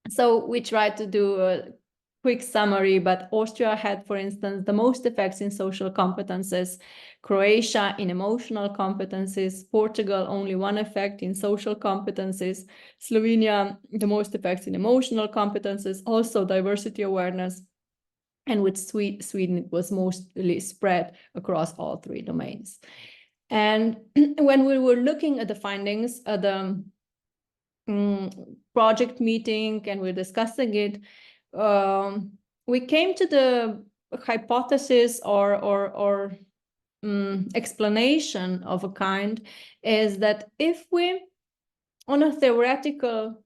So we tried to do a quick summary, but Austria had, for instance, the most effects in social competences, Croatia in emotional competences, Portugal only one effect in social competences, Slovenia the most effects in emotional competences, also diversity awareness. And with Sweden, it was mostly spread across all three domains. And when we were looking at the findings at the project meeting and we're discussing it, we came to the hypothesis or explanation of a kind, is that if we, on a theoretical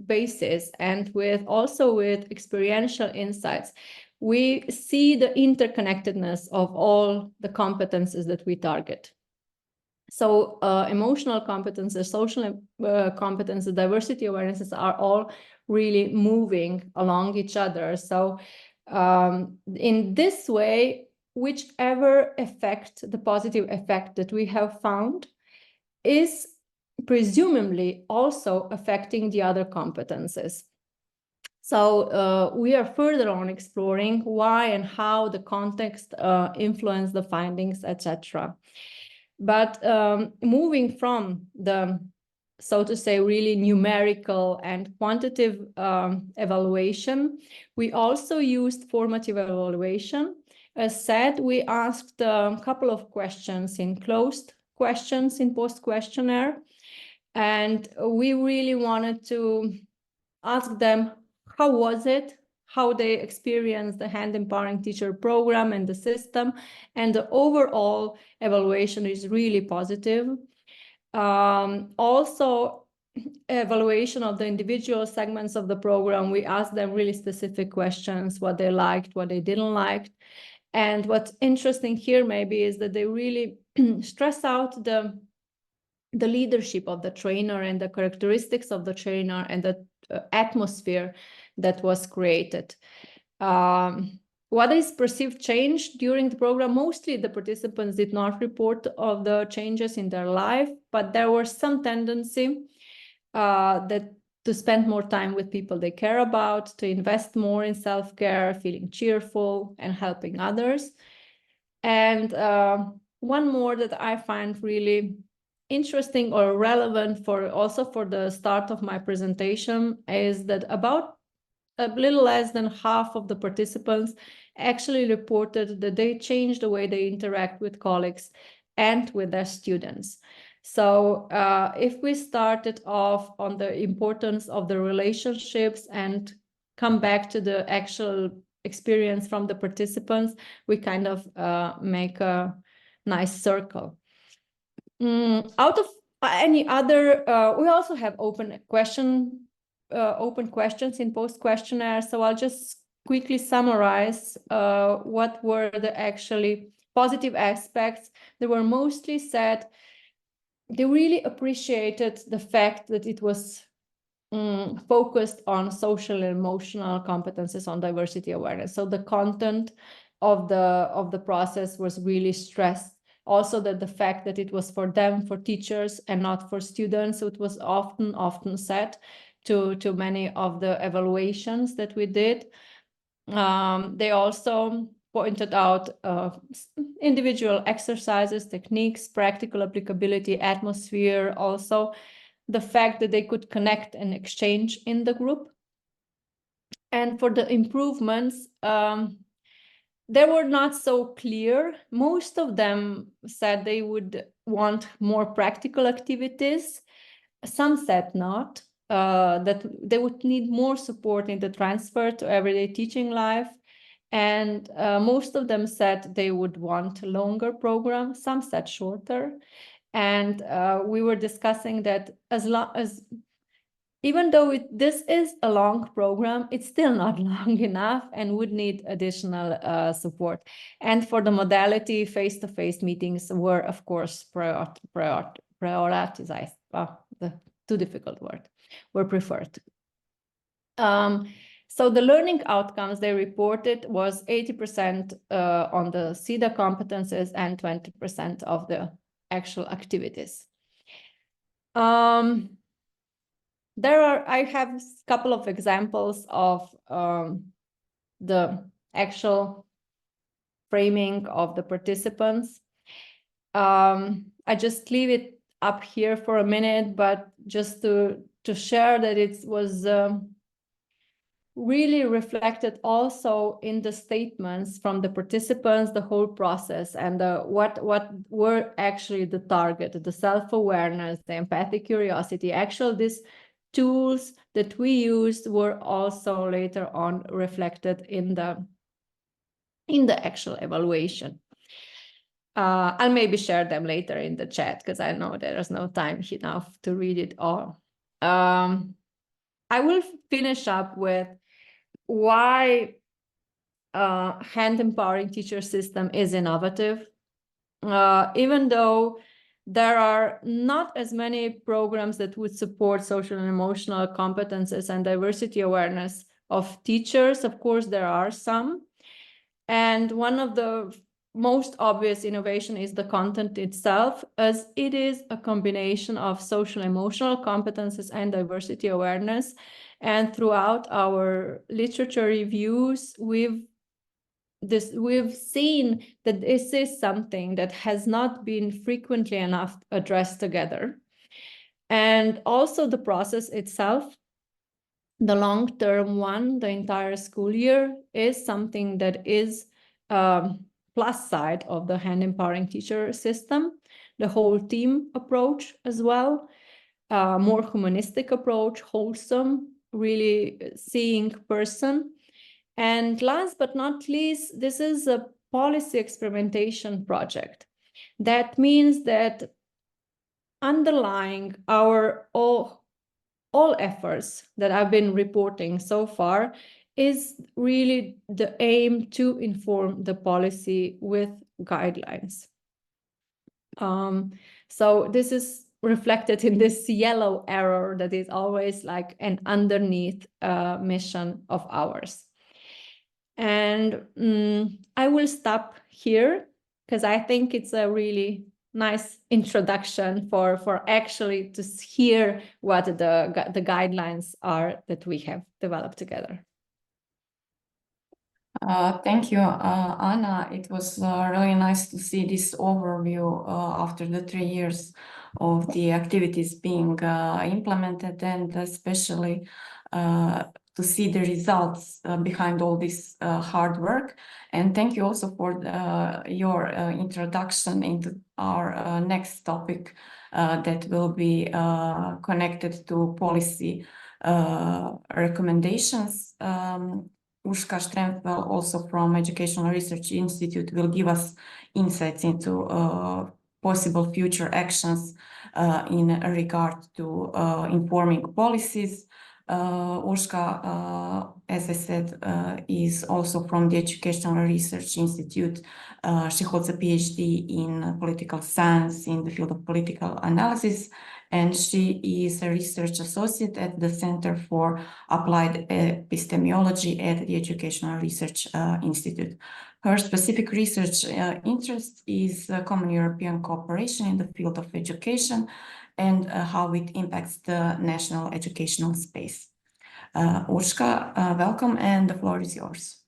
basis and also with experiential insights, we see the interconnectedness of all the competences that we target. So emotional competences, social competences, diversity awarenesses are all really moving along each other. So in this way, whichever effect, the positive effect that we have found, is presumably also affecting the other competences. So we are further on exploring why and how the context influence the findings, etc. But moving from the, so to say, really numerical and quantitative evaluation, we also used formative evaluation. As said, we asked a couple of questions in closed questions in post-questionnaire, and we really wanted to ask them how was it, how they experienced the Hand Empowering Teacher program and the system, and the overall evaluation is really positive. Also, evaluation of the individual segments of the program, we asked them really specific questions, what they liked, what they didn't like. And what's interesting here maybe is that they really stress out the leadership of the trainer and the characteristics of the trainer and the atmosphere that was created. What is perceived change during the program? Mostly the participants did not report of the changes in their life, but there was some tendency that to spend more time with people they care about, to invest more in self-care, feeling cheerful and helping others. And one more that I find really interesting or relevant for also for the start of my presentation is that about a little less than half of the participants actually reported that they changed the way they interact with colleagues and with their students. So if we started off on the importance of the relationships and come back to the actual experience from the participants, we kind of make a nice circle. Out of any other, we also have open questions in post-questionnaire. So I'll just quickly summarize what were the actually positive aspects. They were mostly said they really appreciated the fact that it was focused on social and emotional competences, on diversity awareness. So the content of the process was really stressed. Also that the fact that it was for them, for teachers and not for students, it was often said to many of the evaluations that we did. They also pointed out individual exercises, techniques, practical applicability, atmosphere, also the fact that they could connect and exchange in the group. And for the improvements, they were not so clear. Most of them said they would want more practical activities. Some said not, that they would need more support in the transfer to everyday teaching life. And most of them said they would want a longer program. Some said shorter. And we were discussing that even though this is a long program, it's still not long enough and would need additional support. And for the modality, face-to-face meetings were, of course, prioritized. The too difficult word, were preferred. So the learning outcomes they reported was 80% on the CEDA competences and 20% of the actual activities. I have a couple of examples of the actual framing of the participants. I just leave it up here for a minute, but just to share that it was really reflected also in the statements from the participants, the whole process, and what were actually the target, the self-awareness, the empathic curiosity. Actually, these tools that we used were also later on reflected in the actual evaluation. I'll maybe share them later in the chat because I know there's no time enough to read it all. I will finish up with why Hand Empowering Teacher system is innovative. Even though there are not as many programs that would support social and emotional competences and diversity awareness of teachers, of course, there are some. And one of the most obvious innovation is the content itself, as it is a combination of social and emotional competences and diversity awareness. And throughout our literature reviews, we've seen that this is something that has not been frequently enough addressed together. And also the process itself, the long-term one, the entire school year, is something that is plus side of the hand empowering teacher system, the whole team approach as well, more humanistic approach, wholesome, really seeing person. And last but not least, this is a policy experimentation project. That means that underlying our all efforts that I've been reporting so far is really the aim to inform the policy with guidelines. So this is reflected in this yellow arrow that is always like an underneath mission of ours. And I will stop here because I think it's a really nice introduction for actually to hear what the guidelines are that we have developed together. Thank you, Anna. It was really nice to see this overview after the 3 years of the activities being implemented, and especially to see the results behind all this hard work. And thank you also for your introduction into our next topic that will be connected to policy recommendations. Urška Stremfel, also from Educational Research Institute, will give us insights into possible future actions in regard to informing policies. Urška, as I said, is also from the Educational Research Institute. She holds a PhD in political science in the field of political analysis, and she is a research associate at the Center for Applied Epistemology at the Educational Research Institute. Her specific research interest is common European cooperation in the field of education and how it impacts the national educational space. Urška, welcome, and the floor is yours.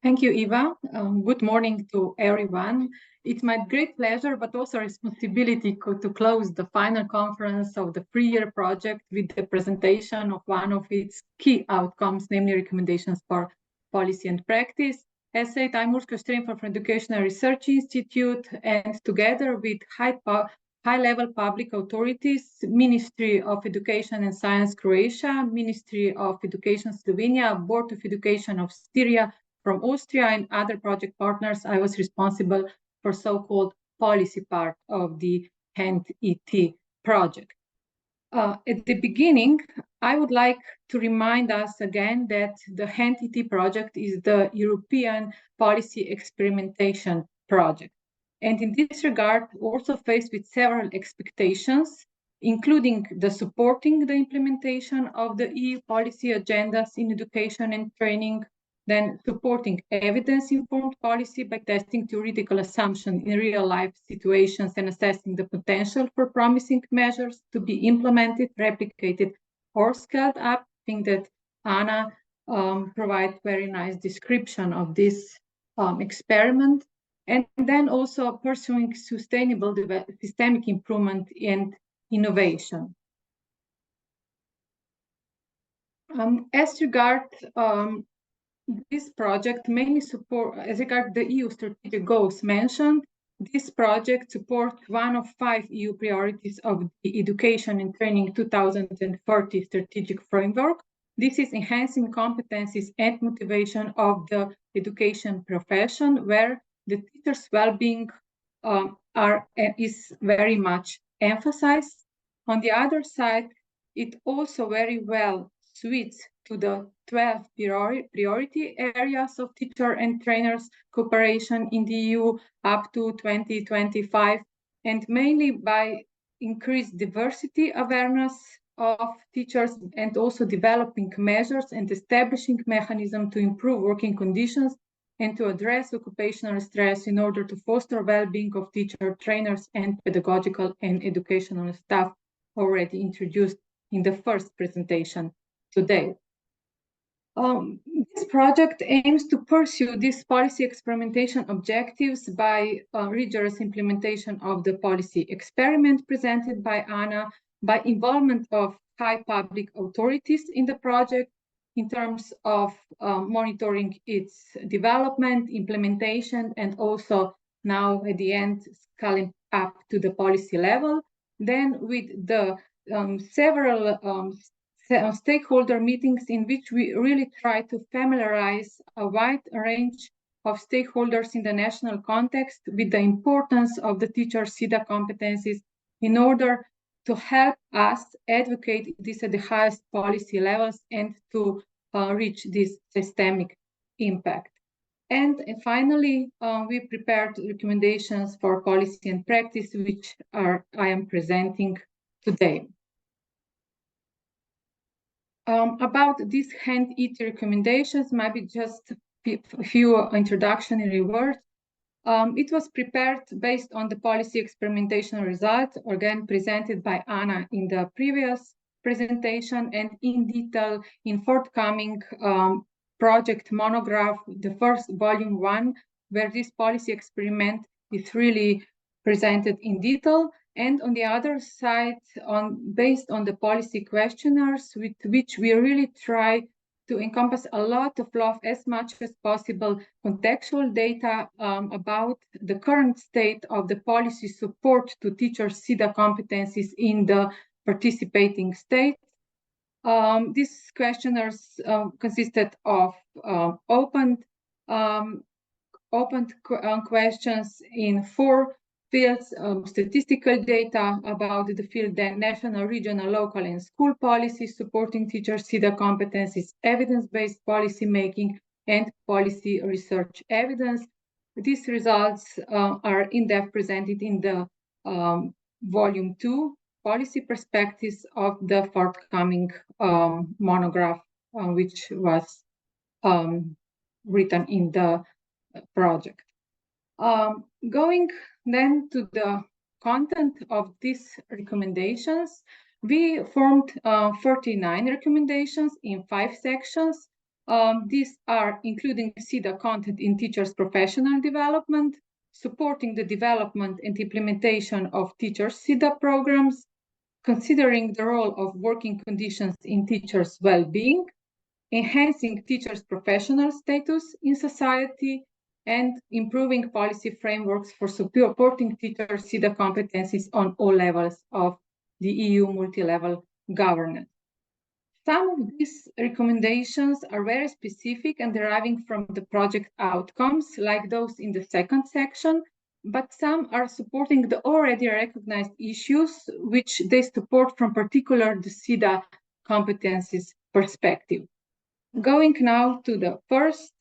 Thank you, Eva. Good morning to everyone. It's my great pleasure, but also responsibility to close the final conference of the 3-year project with the presentation of one of its key outcomes, namely recommendations for policy and practice. As said, I'm Urška Stremfel from Educational Research Institute, and together with high-level public authorities, Ministry of Education and Science Croatia, Ministry of Education Slovenia, Board of Education of Styria, from Austria, and other project partners, I was responsible for so-called policy part of the HAND-ET project. At the beginning, I would like to remind us again that the HAND-ET project is the European policy experimentation project. And in this regard, also faced with several expectations, including the supporting the implementation of the EU policy agendas in education and training, then supporting evidence-informed policy by testing theoretical assumptions in real-life situations and assessing the potential for promising measures to be implemented, replicated, or scaled up. I think that Anna provides very nice description of this experiment. And then also pursuing sustainable systemic improvement and innovation. As regards this project mainly support, as regards the EU strategic goals mentioned, this project supports one of 5 EU priorities of the Education and Training 2030 strategic framework. This is enhancing competencies and motivation of the education profession, where the teacher's well-being is very much emphasized. On the other side, it also very well suits to the 12 priority areas of teacher and trainers cooperation in the EU up to 2025, and mainly by increased diversity awareness of teachers, and also developing measures and establishing mechanisms to improve working conditions and to address occupational stress in order to foster well-being of teacher, trainers, and pedagogical and educational staff, already introduced in the first presentation. today. This project aims to pursue these policy experimentation objectives by rigorous implementation of the policy experiment presented by Anna, by involvement of high public authorities in the project in terms of monitoring its development, implementation, and also now at the end scaling up to the policy level. Then with the several stakeholder meetings in which we really try to familiarize a wide range of stakeholders in the national context with the importance of the teacher SIDA competencies in order to help us advocate this at the highest policy levels and to reach this systemic impact. And finally, we prepared recommendations for policy and practice, which I am presenting today. About these hand-ET recommendations, maybe just a few introductory words. It was prepared based on the policy experimentation results, again presented by Anna in the previous presentation, and in detail in forthcoming project monograph, the first volume 1, where this policy experiment is really presented in detail. And on the other side, based on the policy questionnaires, with which we really try to encompass a lot of as much as possible contextual data about the current state of the policy support to teachers' SIDA competencies in the participating states. These questionnaires consisted of opened questions in 4 fields: statistical data about the field, then national, regional, local, and school policies supporting teachers' SIDA competencies, evidence-based policy making, and policy research evidence. These results are in-depth presented in the volume 2, policy perspectives of the forthcoming monograph, which was written in the project. Going then to the content of these recommendations, we formed 39 recommendations in 5 sections. These are including SIDA content in teachers' professional development, supporting the development and implementation of teachers' SIDA programs, considering the role of working conditions in teachers' well-being, enhancing teachers' professional status in society, and improving policy frameworks for supporting teachers' SIDA competencies on all levels of the EU multi-level governance. Some of these recommendations are very specific and deriving from the project outcomes, like those in the second section, but some are supporting the already recognized issues, which they support from particular the SIDA competencies perspective. Going now to the first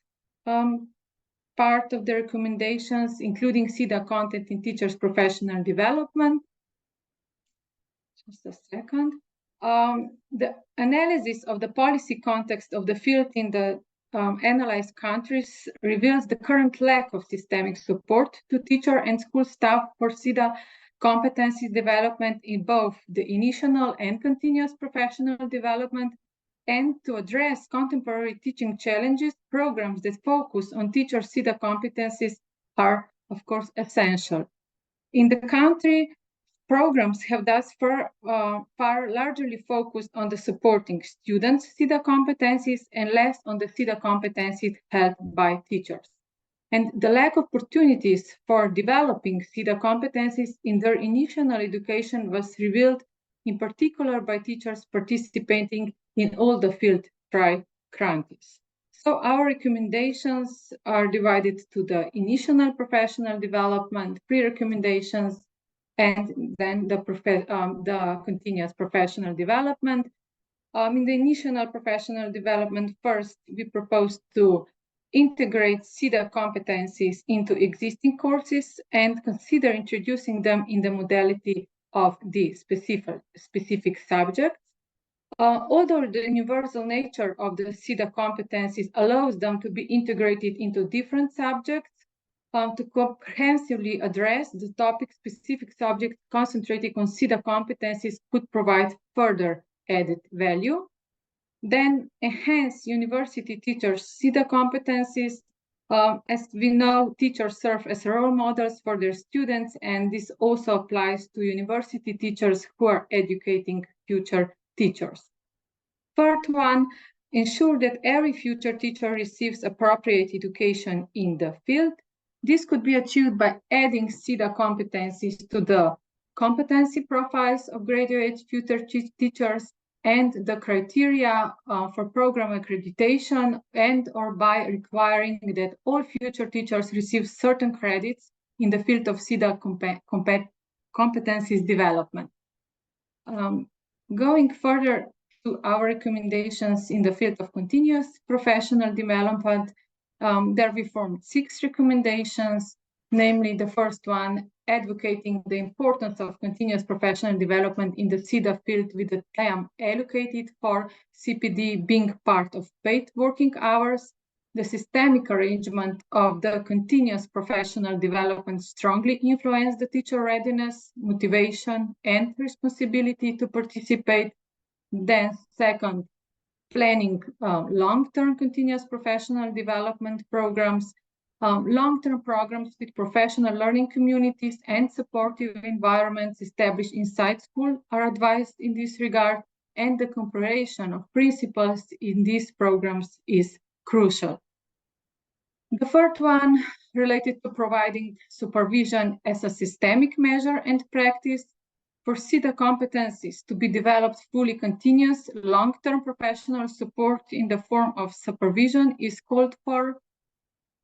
part of the recommendations, including SIDA content in teachers' professional development. Just a second. The analysis of the policy context of the field in the analyzed countries reveals the current lack of systemic support to teacher and school staff for SIDA competency development in both the initial and continuous professional development. And to address contemporary teaching challenges, programs that focus on teacher SIDA competencies are, of course, essential. In the country, programs have thus far largely focused on the supporting students' SIDA competencies and less on the SIDA competencies held by teachers. And the lack of opportunities for developing SIDA competencies in their initial education was revealed in particular by teachers participating in all the field trial grantees. So our recommendations are divided to the initial professional development, pre-recommendations, and then the continuous professional development. In the initial professional development, first, we propose to integrate SIDA competencies into existing courses and consider introducing them in the modality of the specific subjects. Although the universal nature of the SIDA competencies allows them to be integrated into different subjects, to comprehensively address the topic-specific subjects concentrating on SIDA competencies could provide further added value. Then enhance university teachers' SIDA competencies. As we know, teachers serve as role models for their students, and this also applies to university teachers who are educating future teachers. Third one, ensure that every future teacher receives appropriate education in the field. This could be achieved by adding SIDA competencies to the competency profiles of graduate future teachers and the criteria for program accreditation, and or by requiring that all future teachers receive certain credits in the field of SIDA competencies development. Going further to our recommendations in the field of continuous professional development, there we formed 6 recommendations, namely the first one, advocating the importance of continuous professional development in the SIDA field with the time allocated for CPD being part of paid working hours. The systemic arrangement of the continuous professional development strongly influenced the teacher readiness, motivation, and responsibility to participate. Then second, planning long-term continuous professional development programs. Long-term programs with professional learning communities and supportive environments established inside school are advised in this regard, and the comparison of principles in these programs is crucial. The third one related to providing supervision as a systemic measure and practice. For SIDA competencies to be developed, fully continuous long-term professional support in the form of supervision is called for.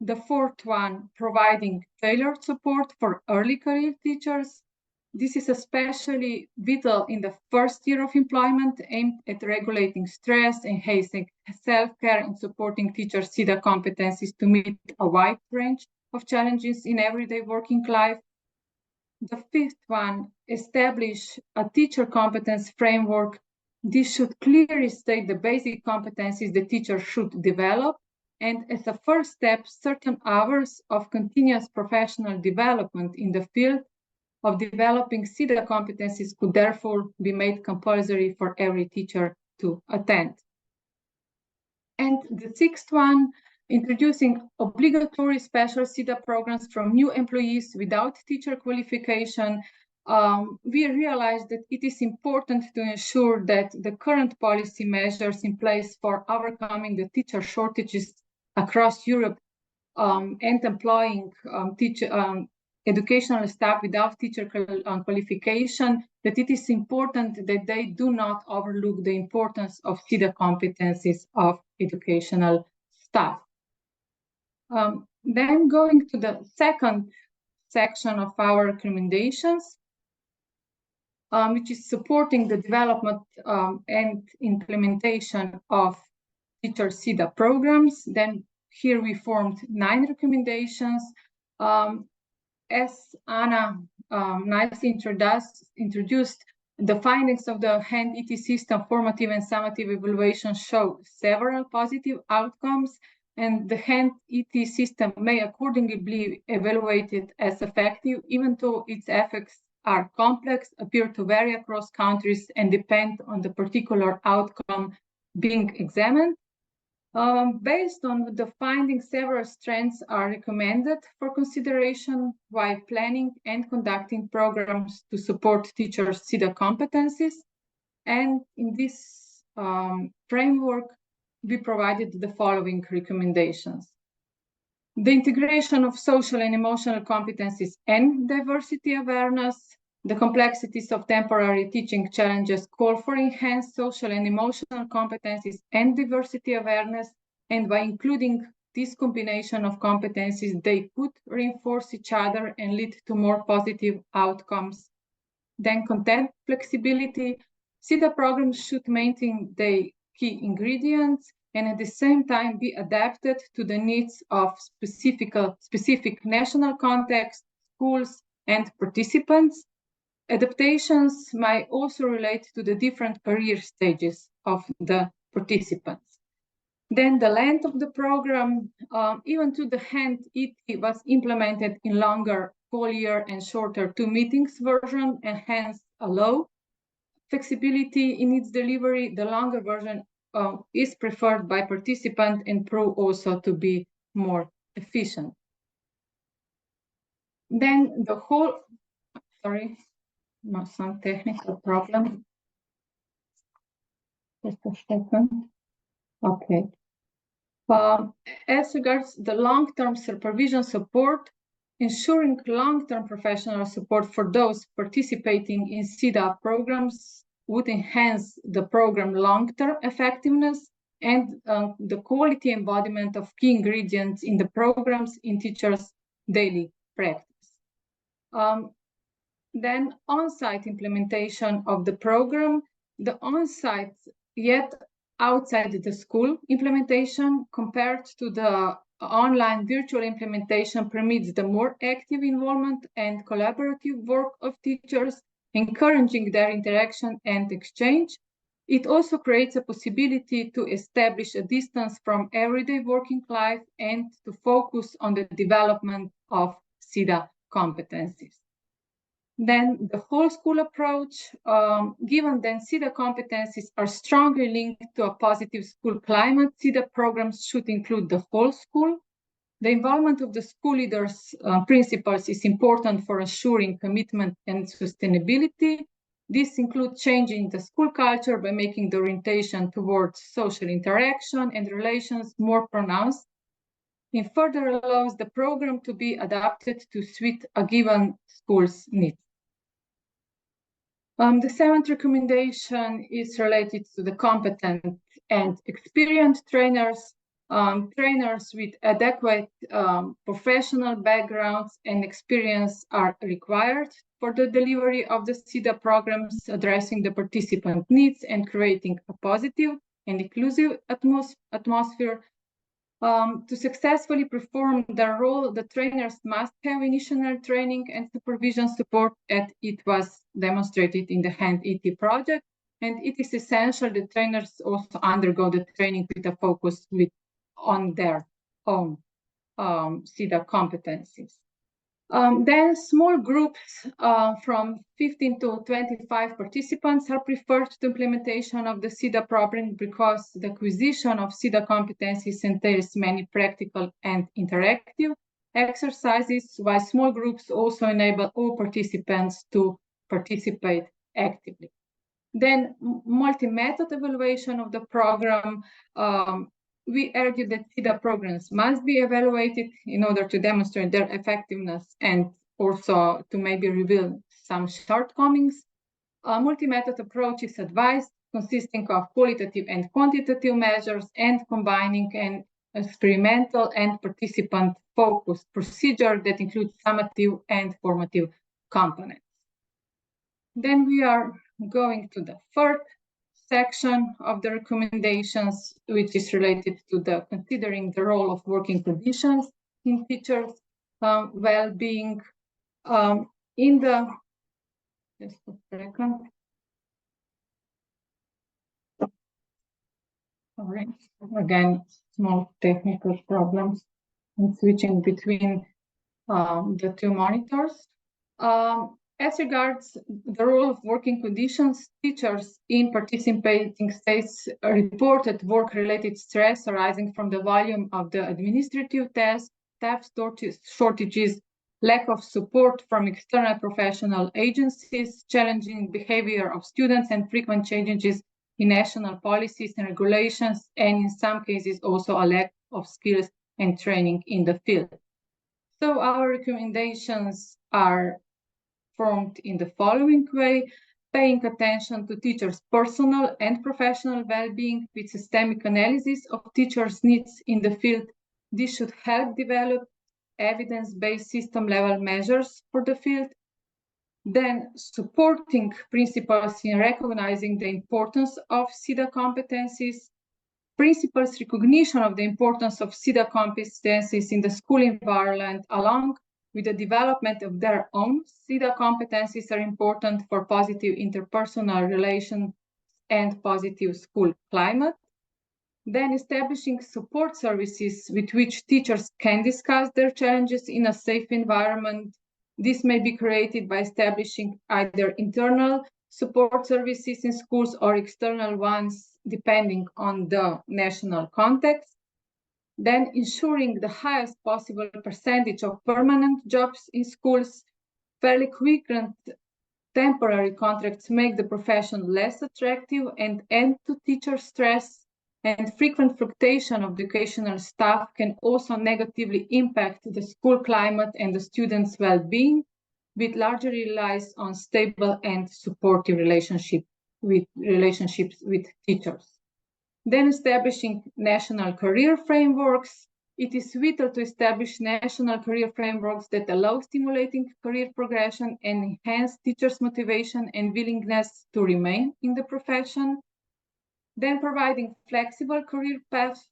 The fourth one, providing tailored support for early career teachers. This is especially vital in the first year of employment, aimed at regulating stress, enhancing self-care, and supporting teachers' SIDA competencies to meet a wide range of challenges in everyday working life. The fifth one, establish a teacher competence framework. This should clearly state the basic competencies the teacher should develop, and as a first step, certain hours of continuous professional development in the field of developing SIDA competencies could therefore be made compulsory for every teacher to attend. And the sixth one, introducing obligatory special SIDA programs from new employees without teacher qualification. We realized that it is important to ensure that the current policy measures in place for overcoming the teacher shortages across Europe and employing educational staff without teacher qualification, that it is important that they do not overlook the importance of SIDA competencies of educational staff. Then going to the second section of our recommendations, which is supporting the development and implementation of teacher SIDA programs. Then here we formed 9 recommendations. As Anna nicely introduced, the findings of the HAND ET system formative and summative evaluation show several positive outcomes, and the HAND ET system may accordingly be evaluated as effective, even though its effects are complex, appear to vary across countries, and depend on the particular outcome being examined. Based on the findings, several strengths are recommended for consideration while planning and conducting programs to support teachers' SIDA competencies. And in this framework, we provided the following recommendations. The integration of social and emotional competencies and diversity awareness. The complexities of temporary teaching challenges call for enhanced social and emotional competencies and diversity awareness, and by including this combination of competencies, they could reinforce each other and lead to more positive outcomes. Then content flexibility. SIDA programs should maintain the key ingredients and at the same time be adapted to the needs of specific national context, schools, and participants. Adaptations might also relate to the different career stages of the participants. Then the length of the program, even to the HAND ET was implemented in longer whole year and shorter 2 meetings version, and hence allow flexibility in its delivery. The longer version is preferred by participants and prove also to be more efficient. Then the whole, sorry, some technical problem. Just a second. Okay. As regards the long-term supervision support, ensuring long-term professional support for those participating in SIDA programs would enhance the program long-term effectiveness and the quality embodiment of key ingredients in the programs in teachers' daily practice. Then on-site implementation of the program, the on-site yet outside the school implementation compared to the online virtual implementation permits the more active involvement and collaborative work of teachers, encouraging their interaction and exchange. It also creates a possibility to establish a distance from everyday working life and to focus on the development of SIDA competencies. Then the whole school approach, given that SIDA competencies are strongly linked to a positive school climate, SIDA programs should include the whole school. The involvement of the school leaders' principals is important for assuring commitment and sustainability. This includes changing the school culture by making the orientation towards social interaction and relations more pronounced. It further allows the program to be adapted to suit a given school's needs. The seventh recommendation is related to the competent and experienced trainers. Trainers with adequate professional backgrounds and experience are required for the delivery of the SIDA programs, addressing the participant needs and creating a positive and inclusive atmosphere. To successfully perform their role, the trainers must have initial training and supervision support, as it was demonstrated in the HAND-ET project. And it is essential that trainers also undergo the training with a focus on their own SIDA competencies. Then small groups from 15 to 25 participants are preferred to implementation of the SIDA program because the acquisition of SIDA competencies entails many practical and interactive exercises, while small groups also enable all participants to participate actively. Then multi-method evaluation of the program. We argue that SIDA programs must be evaluated in order to demonstrate their effectiveness and also to maybe reveal some shortcomings. A multi-method approach is advised, consisting of qualitative and quantitative measures and combining an experimental and participant-focused procedure that includes summative and formative components. Then we are going to the third section of the recommendations, which is related to the considering the role of working conditions in teachers' well-being. In the just a second. Sorry, again, small technical problems and switching between the two monitors. As regards the role of working conditions, teachers in participating states reported work-related stress arising from the volume of the administrative tasks, staff shortages, lack of support from external professional agencies, challenging behavior of students, and frequent changes in national policies and regulations, and in some cases also a lack of skills and training in the field. So our recommendations are formed in the following way: paying attention to teachers' personal and professional well-being with systemic analysis of teachers' needs in the field. This should help develop evidence-based system-level measures for the field. Then supporting principals in recognizing the importance of SIDA competencies. Principals' recognition of the importance of SIDA competencies in the school environment, along with the development of their own SIDA competencies, are important for positive interpersonal relations and positive school climate. Then establishing support services with which teachers can discuss their challenges in a safe environment. This may be created by establishing either internal support services in schools or external ones, depending on the national context. Then ensuring the highest possible percentage of permanent jobs in schools. Fairly frequent temporary contracts make the profession less attractive and add to teacher stress, and frequent fluctuation of educational staff can also negatively impact the school climate and the students' well-being, which largely relies on stable and supportive relationships with teachers. Then establishing national career frameworks. It is vital to establish national career frameworks that allow stimulating career progression and enhance teachers' motivation and willingness to remain in the profession. Then providing flexible career paths.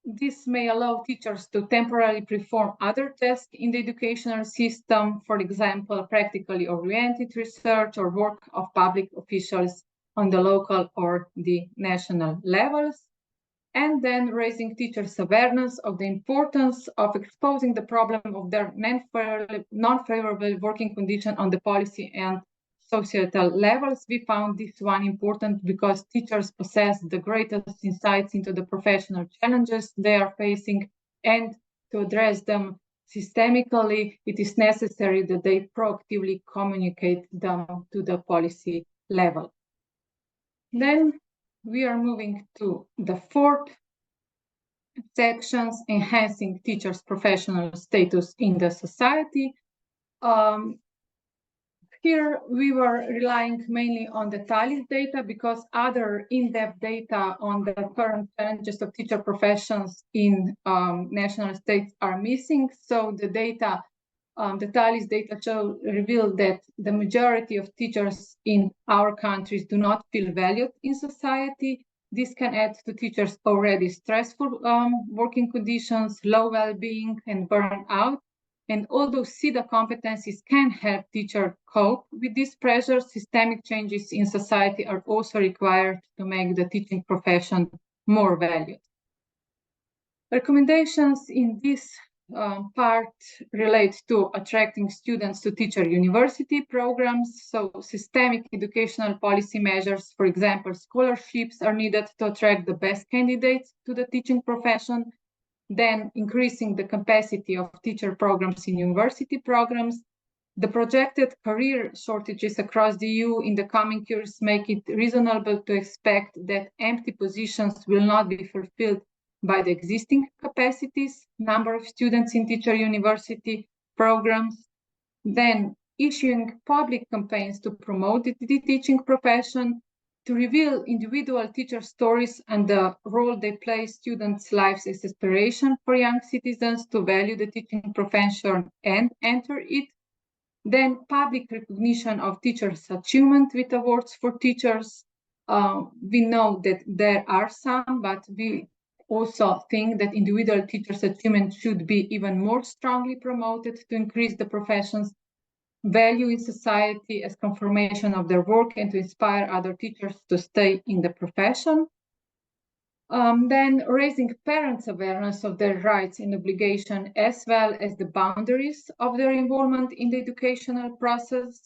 This may allow teachers to temporarily perform other tasks in the educational system, for example, practically oriented research or work of public officials on the local or the national levels. And then raising teachers' awareness of the importance of exposing the problem of their non-favorable working condition on the policy and societal levels. We found this one important because teachers possess the greatest insights into the professional challenges they are facing, and to address them systemically, it is necessary that they proactively communicate them to the policy level. Then we are moving to the fourth sections, enhancing teachers' professional status in the society. Here we were relying mainly on the TALIS data because other in-depth data on the current challenges of teacher professions in national states are missing. So the data, the TALIS data reveal that the majority of teachers in our countries do not feel valued in society. This can add to teachers' already stressful working conditions, low well-being, and burnout. And although SIDA competencies can help teachers cope with these pressures, systemic changes in society are also required to make the teaching profession more valued. Recommendations in this part relate to attracting students to teacher university programs. So systemic educational policy measures, for example, scholarships, are needed to attract the best candidates to the teaching profession. Then increasing the capacity of teacher programs in university programs. The projected career shortages across the EU in the coming years make it reasonable to expect that empty positions will not be fulfilled by the existing capacities, number of students in teacher university programs. Then issuing public campaigns to promote the teaching profession, to reveal individual teacher stories and the role they play in students' lives as inspiration for young citizens to value the teaching profession and enter it. Then public recognition of teachers' achievement with awards for teachers. We know that there are some, but we also think that individual teachers' achievement should be even more strongly promoted to increase the profession's value in society as confirmation of their work and to inspire other teachers to stay in the profession. Then raising parents' awareness of their rights and obligations as well as the boundaries of their involvement in the educational process.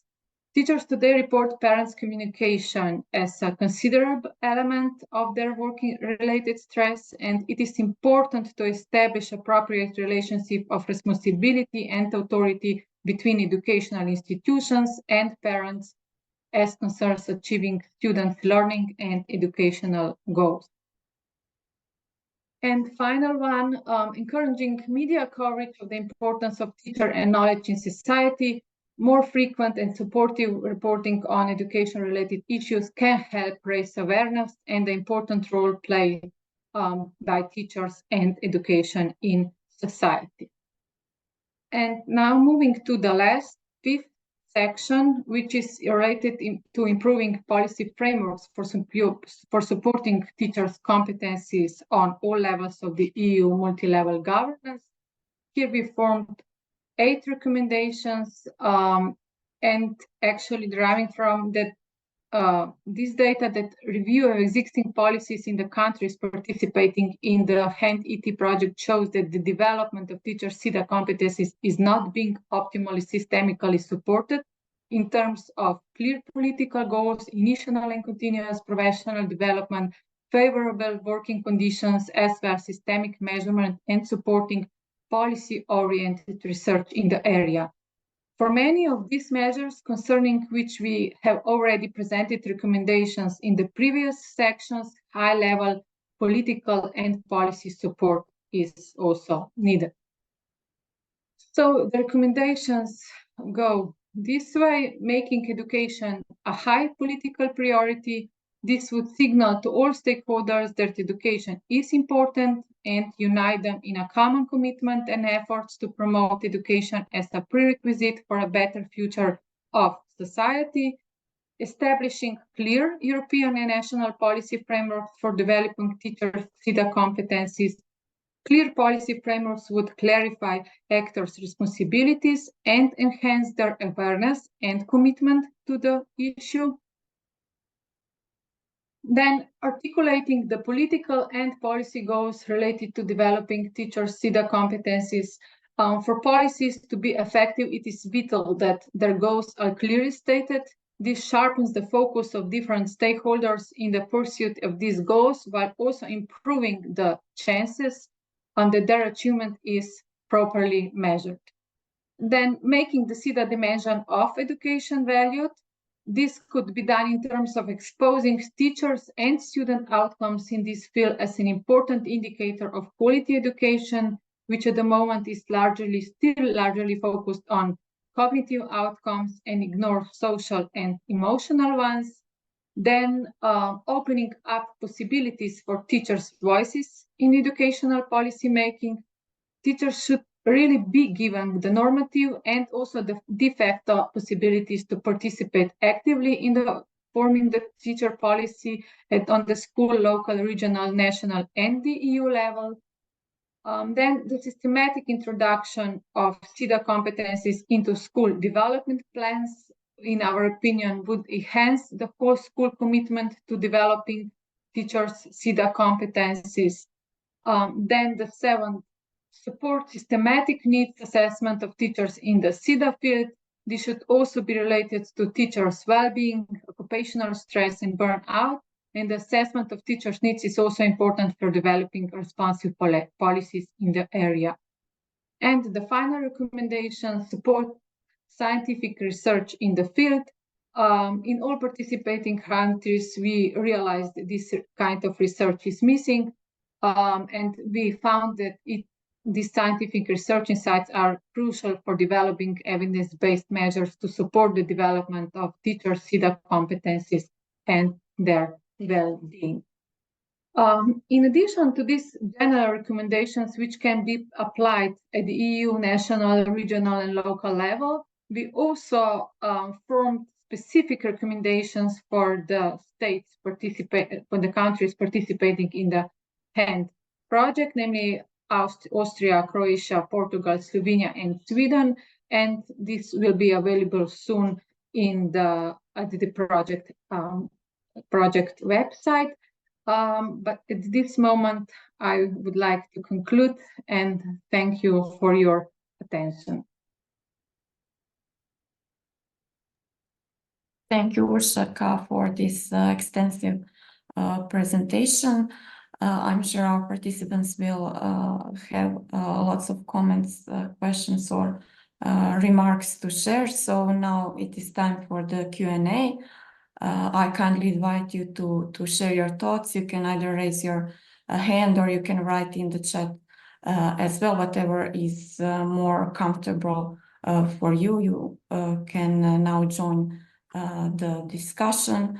Teachers today report parents' communication as a considerable element of their working-related stress, and it is important to establish appropriate relationship of responsibility and authority between educational institutions and parents as concerns achieving students' learning and educational goals. And final one, encouraging media coverage of the importance of teacher and knowledge in society. More frequent and supportive reporting on education-related issues can help raise awareness and the important role played by teachers and education in society. And now moving to the last, fifth section, which is related to improving policy frameworks for supporting teachers' competencies on all levels of the EU multi-level governance. Here we formed 8 recommendations, and actually deriving from that this data that review of existing policies in the countries participating in the HAND-ET project shows that the development of teacher SIDA competencies is not being optimally systemically supported in terms of clear political goals, initial and continuous professional development, favorable working conditions, as well as systemic measurement and supporting policy-oriented research in the area. For many of these measures concerning which we have already presented recommendations in the previous sections, high-level political and policy support is also needed. So the recommendations go this way: making education a high political priority. This would signal to all stakeholders that education is important and unite them in a common commitment and efforts to promote education as a prerequisite for a better future of society. Establishing clear European and national policy frameworks for developing teachers' SIDA competencies. Clear policy frameworks would clarify actors' responsibilities and enhance their awareness and commitment to the issue. Then articulating the political and policy goals related to developing teachers' SIDA competencies. For policies to be effective, it is vital that their goals are clearly stated. This sharpens the focus of different stakeholders in the pursuit of these goals, while also improving the chances that their achievement is properly measured. Then making the SIDA dimension of education valued. This could be done in terms of exposing teachers and student outcomes in this field as an important indicator of quality education, which at the moment is still largely focused on cognitive outcomes and ignore social and emotional ones. Then opening up possibilities for teachers' voices in educational policy making. Teachers should really be given the normative and also the de facto possibilities to participate actively in the forming the teacher policy on the school, local, regional, national, and the EU level. Then the systematic introduction of SIDA competencies into school development plans, in our opinion, would enhance the whole school commitment to developing teachers' SIDA competencies. Then the seventh, support systematic needs assessment of teachers in the SIDA field. This should also be related to teachers' well-being, occupational stress, and burnout. And the assessment of teachers' needs is also important for developing responsive policies in the area. And the final recommendation: support scientific research in the field. In all participating countries, we realized this kind of research is missing, and we found that these scientific research insights are crucial for developing evidence-based measures to support the development of teachers' SIDA competencies and their well-being. In addition to these general recommendations, which can be applied at the EU, national, regional, and local level, we also formed specific recommendations for the countries participating in the HAND project, namely Austria, Croatia, Portugal, Slovenia, and Sweden. And this will be available soon in at the project website. But at this moment, I would like to conclude and thank you for your attention. Thank you, Uršaka, for this extensive presentation. I'm sure our participants will have lots of comments, questions, or remarks to share. So now it is time for the Q&A. I kindly invite you to share your thoughts. You can either raise your hand or you can write in the chat as well, whatever is more comfortable for you. You can now join the discussion.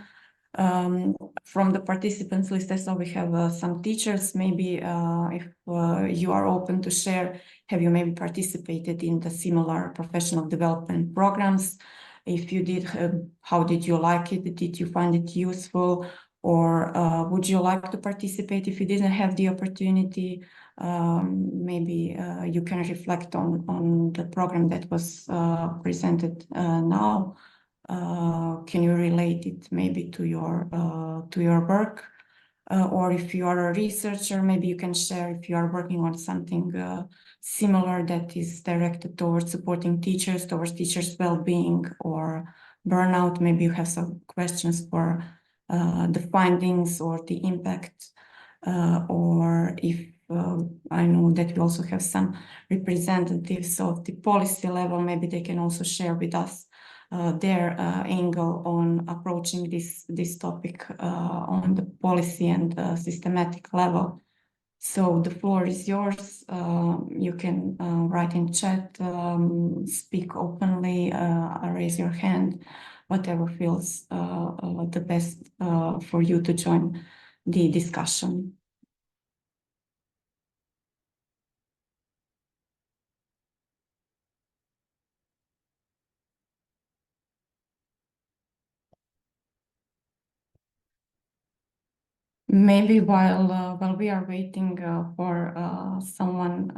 From the participants list, I saw we have some teachers. Maybe if you are open to share, have you maybe participated in the similar professional development programs? If you did, how did you like it? Did you find it useful? Or would you like to participate if you didn't have the opportunity? Maybe you can reflect on the program that was presented now. Can you relate it maybe to your work? or if you are a researcher, maybe you can share if you are working on something similar that is directed towards supporting teachers, towards teachers' well-being or burnout. Maybe you have some questions for the findings or the impact, or if I know that we also have some representatives of the policy level, maybe they can also share with us their angle on approaching this topic on the policy and systematic level. So the floor is yours. You can write in chat, speak openly, raise your hand, whatever feels the best for you to join the discussion. Maybe while we are waiting for someone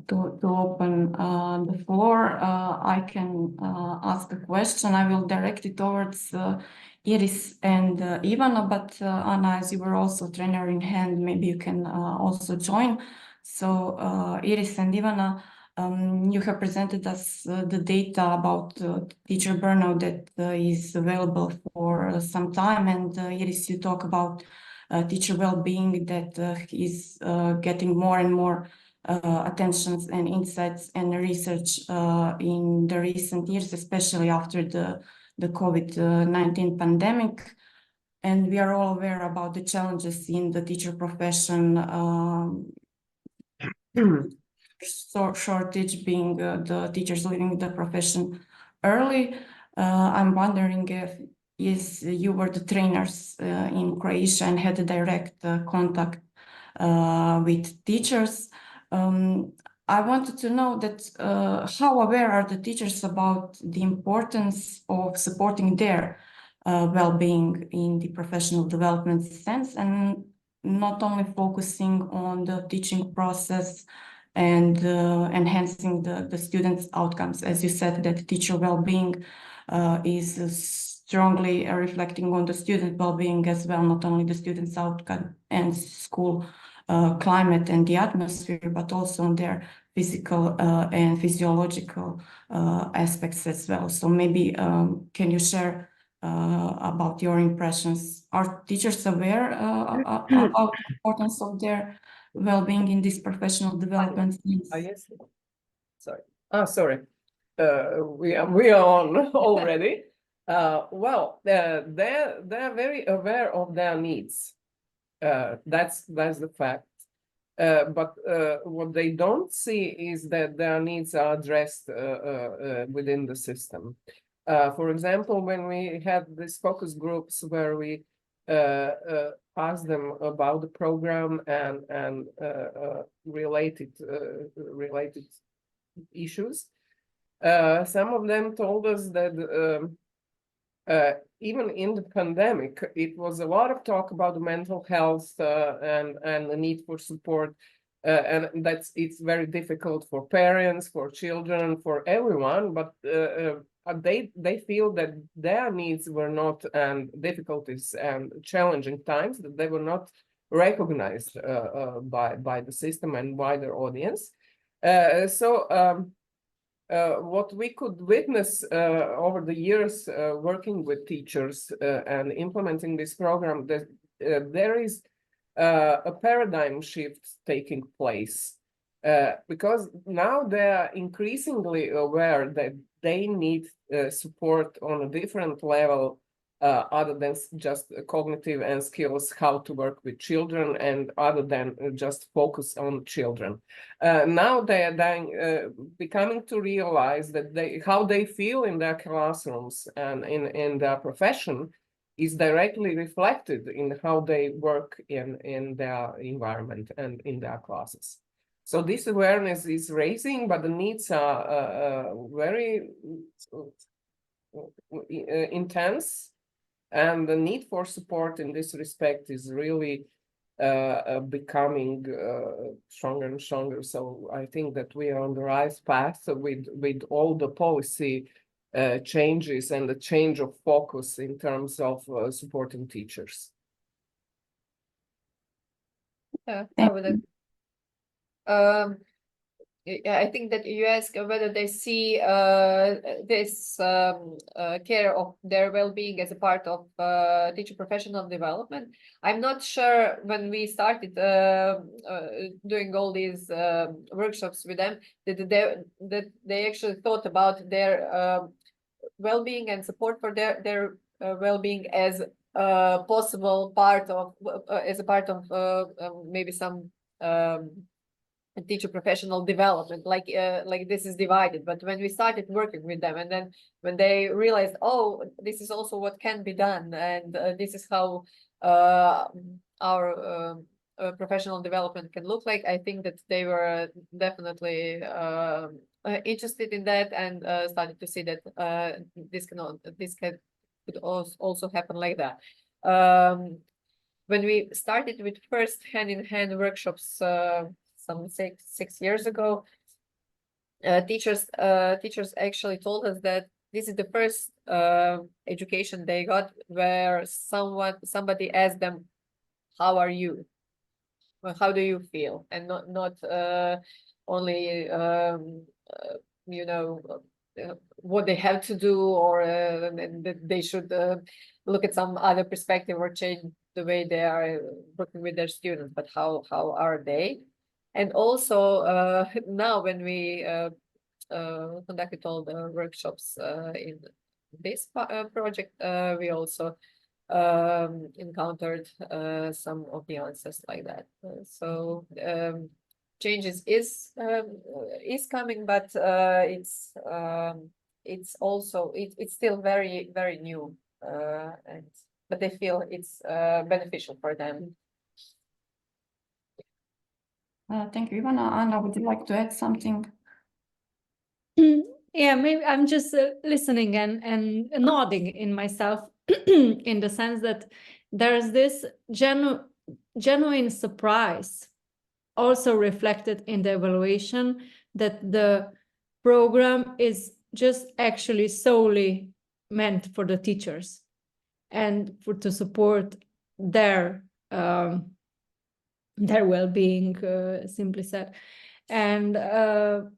to open the floor, I can ask a question. I will direct it towards Iris and Ivana, but Anna, as you were also trainer in hand, maybe you can also join. So Iris and Ivana, you have presented us the data about teacher burnout that is available for some time, and Iris, you talk about teacher well-being that is getting more and more attentions and insights and research in the recent years, especially after the COVID-19 pandemic. And we are all aware about the challenges in the teacher profession, shortage being the teachers leaving the profession early. I'm wondering if you were the trainers in Croatia and had a direct contact with teachers. I wanted to know that how aware are the teachers about the importance of supporting their well-being in the professional development sense, and not only focusing on the teaching process and enhancing the students' outcomes. As you said, that teacher well-being is strongly reflecting on the student well-being as well, not only the students' outcome and school climate and the atmosphere, but also on their physical and physiological aspects as well. So maybe can you share about your impressions? Are teachers aware about the importance of their well-being in this professional development? Yes. Sorry. Sorry. We are on already. Well, they're very aware of their needs. That's the fact. But what they don't see is that their needs are addressed within the system. For example, when we had these focus groups where we asked them about the program and related issues, some of them told us that even in the pandemic, it was a lot of talk about the mental health and the need for support, and it's very difficult for parents, for children, for everyone. But they feel that their needs were not, and difficulties and challenging times, that they were not recognized by the system and wider audience. What we could witness over the years working with teachers and implementing this program, that there is a paradigm shift taking place, because now they are increasingly aware that they need support on a different level, other than just cognitive and skills, how to work with children, and other than just focus on children. Now they are becoming to realize that how they feel in their classrooms and in their profession is directly reflected in how they work in their environment and in their classes. So this awareness is raising, but the needs are very intense. And the need for support in this respect is really becoming stronger and stronger. So I think that we are on the right path with all the policy changes and the change of focus in terms of supporting teachers. Yeah, I Thank would. I think that you ask whether they see this care of their well-being as a part of teacher professional development. I'm not sure when we started doing all these workshops with them that they actually thought about their well-being and support for their well-being as a possible part of as a part of maybe some teacher professional development, like this is divided. But when we started working with them, and then when they realized, oh, this is also what can be done, and this is how our professional development can look like, I think that they were definitely interested in that, and started to see that could also happen like that. When we started with first hand-in-hand workshops some six years ago, teachers actually told us that this is the first education they got where somebody asked them, how are you? Well, how do you feel? And not only you know what they have to do, or and that they should look at some other perspective or change the way they are working with their students, but how are they? And also now when we conducted all the workshops in this project, we also encountered some of the answers like that. So changes is coming, but it's also it's still very, very new, but they feel it's beneficial for them. Thank you, Ivana. Anna, would you like to add something? Yeah, maybe I'm just listening and nodding in myself in the sense that there's this genuine surprise also reflected in the evaluation that the program is just actually solely meant for the teachers and to support their well-being, simply said. And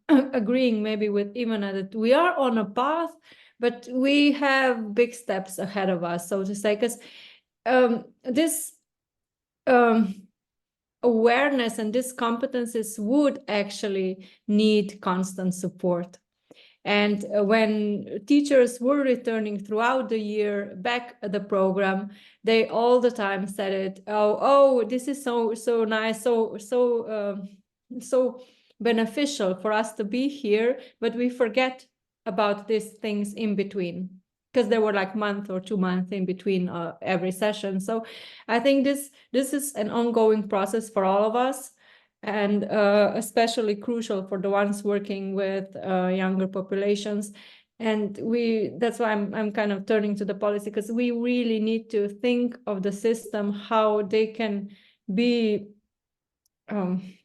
agreeing maybe with Ivana that we are on a path, but we have big steps ahead of us, so to say, because this awareness and these competencies would actually need constant support. And when teachers were returning throughout the year back at the program, they all the time said it, oh, this is so nice, so beneficial for us to be here, but we forget about these things in between, because there were like month or 2 months in between every session. So I think this is an ongoing process for all of us, and especially crucial for the ones working with younger populations. And that's why I'm kind of turning to the policy, because we really need to think of the system, how they can be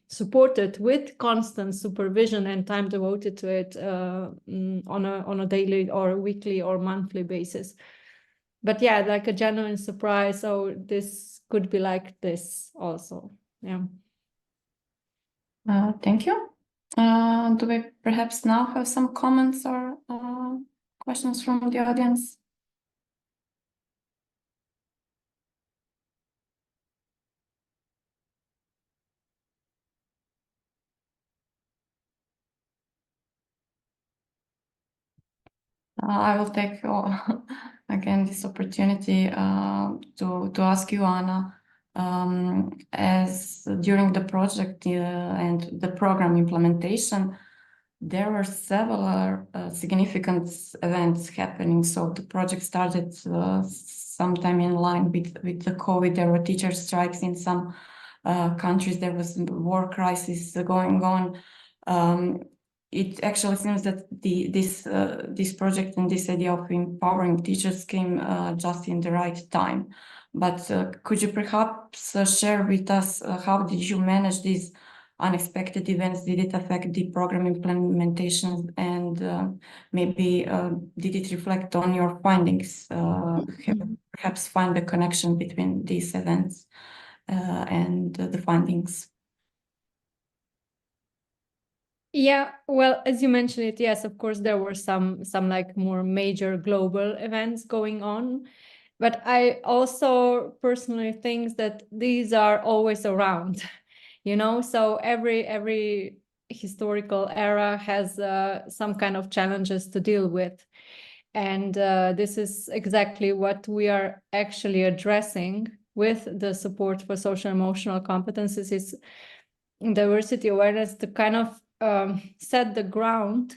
supported with constant supervision and time devoted to it on a daily or weekly or monthly basis. But yeah, like a genuine surprise. So this could be like this also. Yeah. Thank you. Do we perhaps now have some comments or questions from the audience? I will take again this opportunity to ask you, Anna, as during the project and the program implementation, there were several significant events happening. So the project started sometime in line with the COVID. There were teacher strikes in some countries. There was war crisis going on. It actually seems that this project and this idea of empowering teachers came just in the right time. But could you perhaps share with us how did you manage these unexpected events? Did it affect the program implementation, and maybe did it reflect on your findings? Perhaps find the connection between these events. and the findings. Yeah, well, as you mentioned it, yes, of course, there were some like more major global events going on. But I also personally think that these are always around, you know, so every historical era has some kind of challenges to deal with. And this is exactly what we are actually addressing with the support for social emotional competencies, is diversity awareness, to kind of set the ground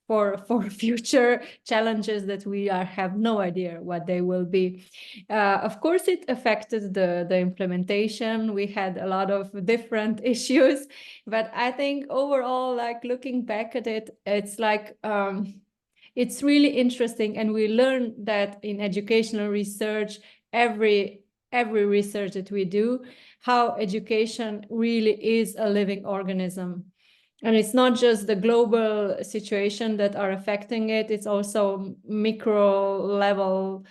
for future challenges that we have no idea what they will be. Of course, it affected the implementation. We had a lot of different issues, but I think overall, like looking back at it, it's like it's really interesting, and we learn that in educational research, every research that we do, how education really is a living organism. And it's not just the global situation that are affecting it, it's also micro level,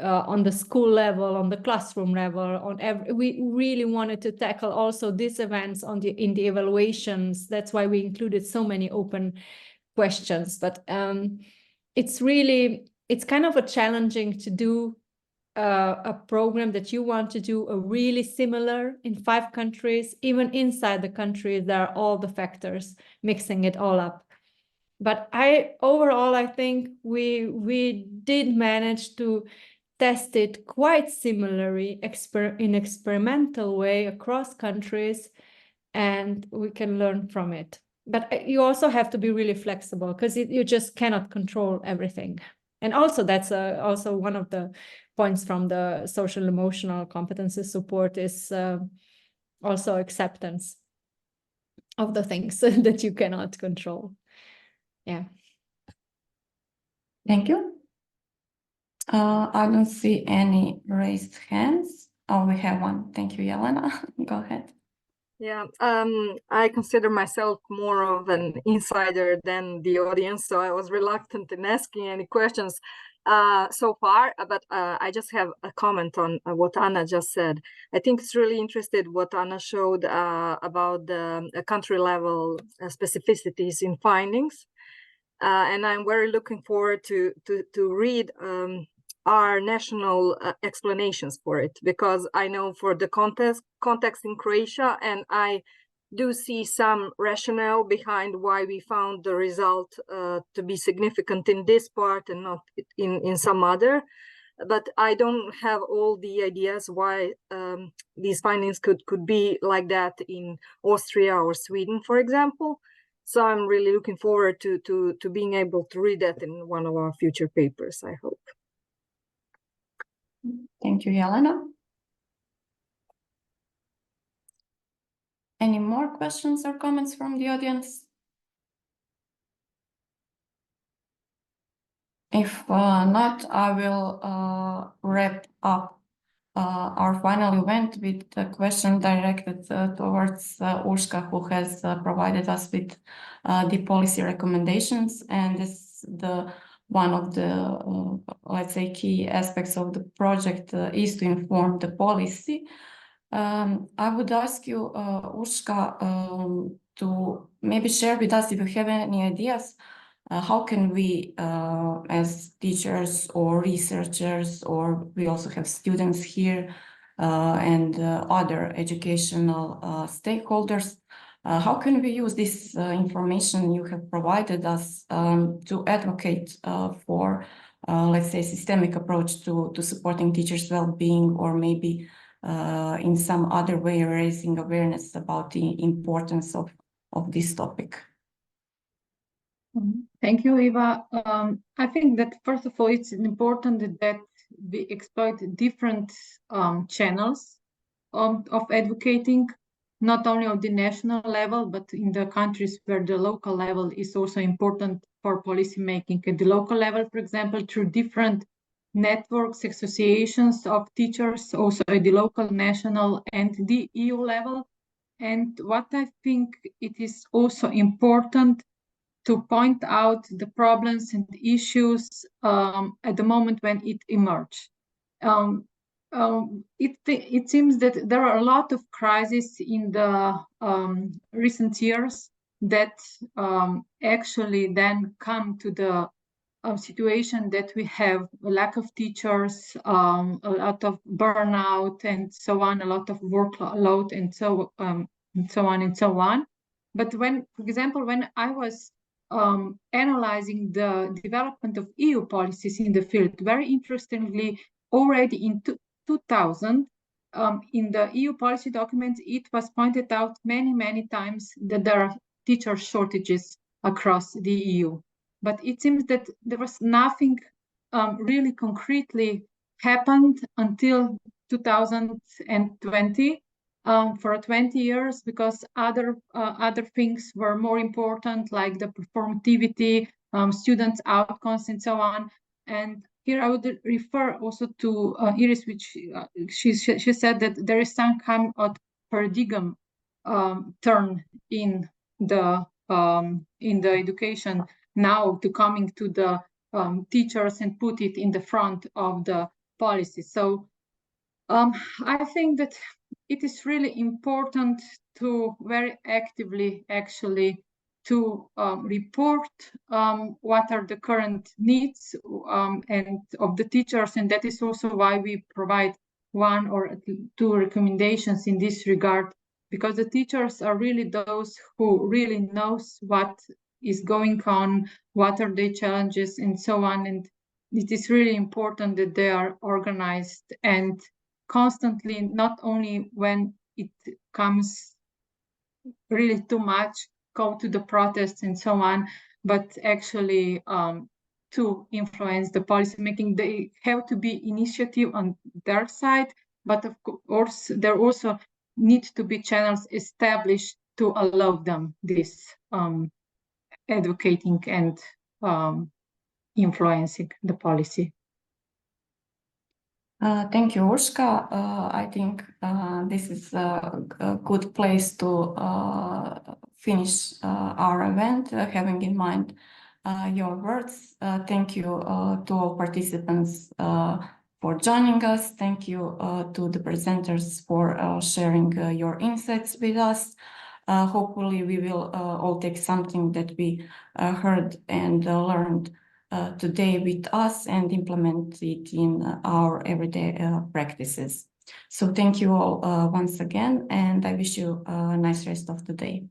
on the school level, on the classroom level, we really wanted to tackle also these events in the evaluations. That's why we included so many open questions. But it's kind of a challenging to do a program that you want to do a really similar in 5 countries. Even inside the countries, there are all the factors mixing it all up. But overall, I think we did manage to test it quite similarly in experimental way across countries, and we can learn from it. But you also have to be really flexible, because you just cannot control everything. And also that's also one of the points from the social emotional competency support is also acceptance of the things that you cannot control. Yeah. Thank you. I don't see any raised hands. Oh, we have one. Thank you, Jelena. Go ahead. Yeah, I consider myself more of an insider than the audience, so I was reluctant in asking any questions so far, but I just have a comment on what Anna just said. I think it's really interesting what Anna showed about the country level specificities in findings, and I'm very looking forward to read our national explanations for it, because I know for the context in Croatia, and I do see some rationale behind why we found the result to be significant in this part and not in some other. But I don't have all the ideas why these findings could be like that in Austria or Sweden, for example. So I'm really looking forward to being able to read that in one of our future papers, I hope. Thank you, Jelena. Any more questions or comments from the audience? If not, I will wrap up our final event with a question directed towards Urška, who has provided us with the policy recommendations. And this is one of the, let's say, key aspects of the project is to inform the policy. I would ask you, Urška, to maybe share with us if you have any ideas. How can we, as teachers or researchers, or we also have students here and other educational stakeholders, how can we use this information you have provided us to advocate for, let's say, systemic approach to supporting teachers' well-being, or maybe in some other way raising awareness about the importance of this topic? Thank you, Eva. I think that first of all, it's important that we exploit different channels of advocating, not only on the national level, but in the countries where the local level is also important for policy making. At the local level, for example, through different networks, associations of teachers, also at the local, national, and the EU level. And what I think it is also important to point out the problems and issues at the moment when it emerged. it seems that there are a lot of crises in the recent years that actually then come to the situation that we have a lack of teachers, a lot of burnout and so on, a lot of workload and so on and so on. But when, for example, when I was analyzing the development of EU policies in the field, very interestingly, already in 2000, in the EU policy documents, it was pointed out many times that there are teacher shortages across the EU. But it seems that there was nothing really concretely happened until 2020, for 20 years, because other things were more important, like the performativity, students' outcomes, and so on. And here I would refer also to Iris, which she said that there is some kind of paradigm turn in the education now to coming to the teachers and put it in the front of the policy. So I think that it is really important to very actively actually to report what are the current needs and of the teachers, and that is also why we provide 1 or 2 recommendations in this regard, because the teachers are really those who really knows what is going on, what are the challenges and so on, and it is really important that they are organized and constantly, not only when it comes really too much, go to the protests and so on, but actually to influence the policy making. They have to be initiative on their side, but of course there also need to be channels established to allow them this advocating and influencing the policy. Thank you, Urška. I think this is a good place to finish our event, having in mind your words. Thank you to all participants for joining us. Thank you to the presenters for sharing your insights with us. Hopefully we will all take something that we heard and learned today with us and implement it in our everyday practices. So thank you all once again, and I wish you a nice rest of the day.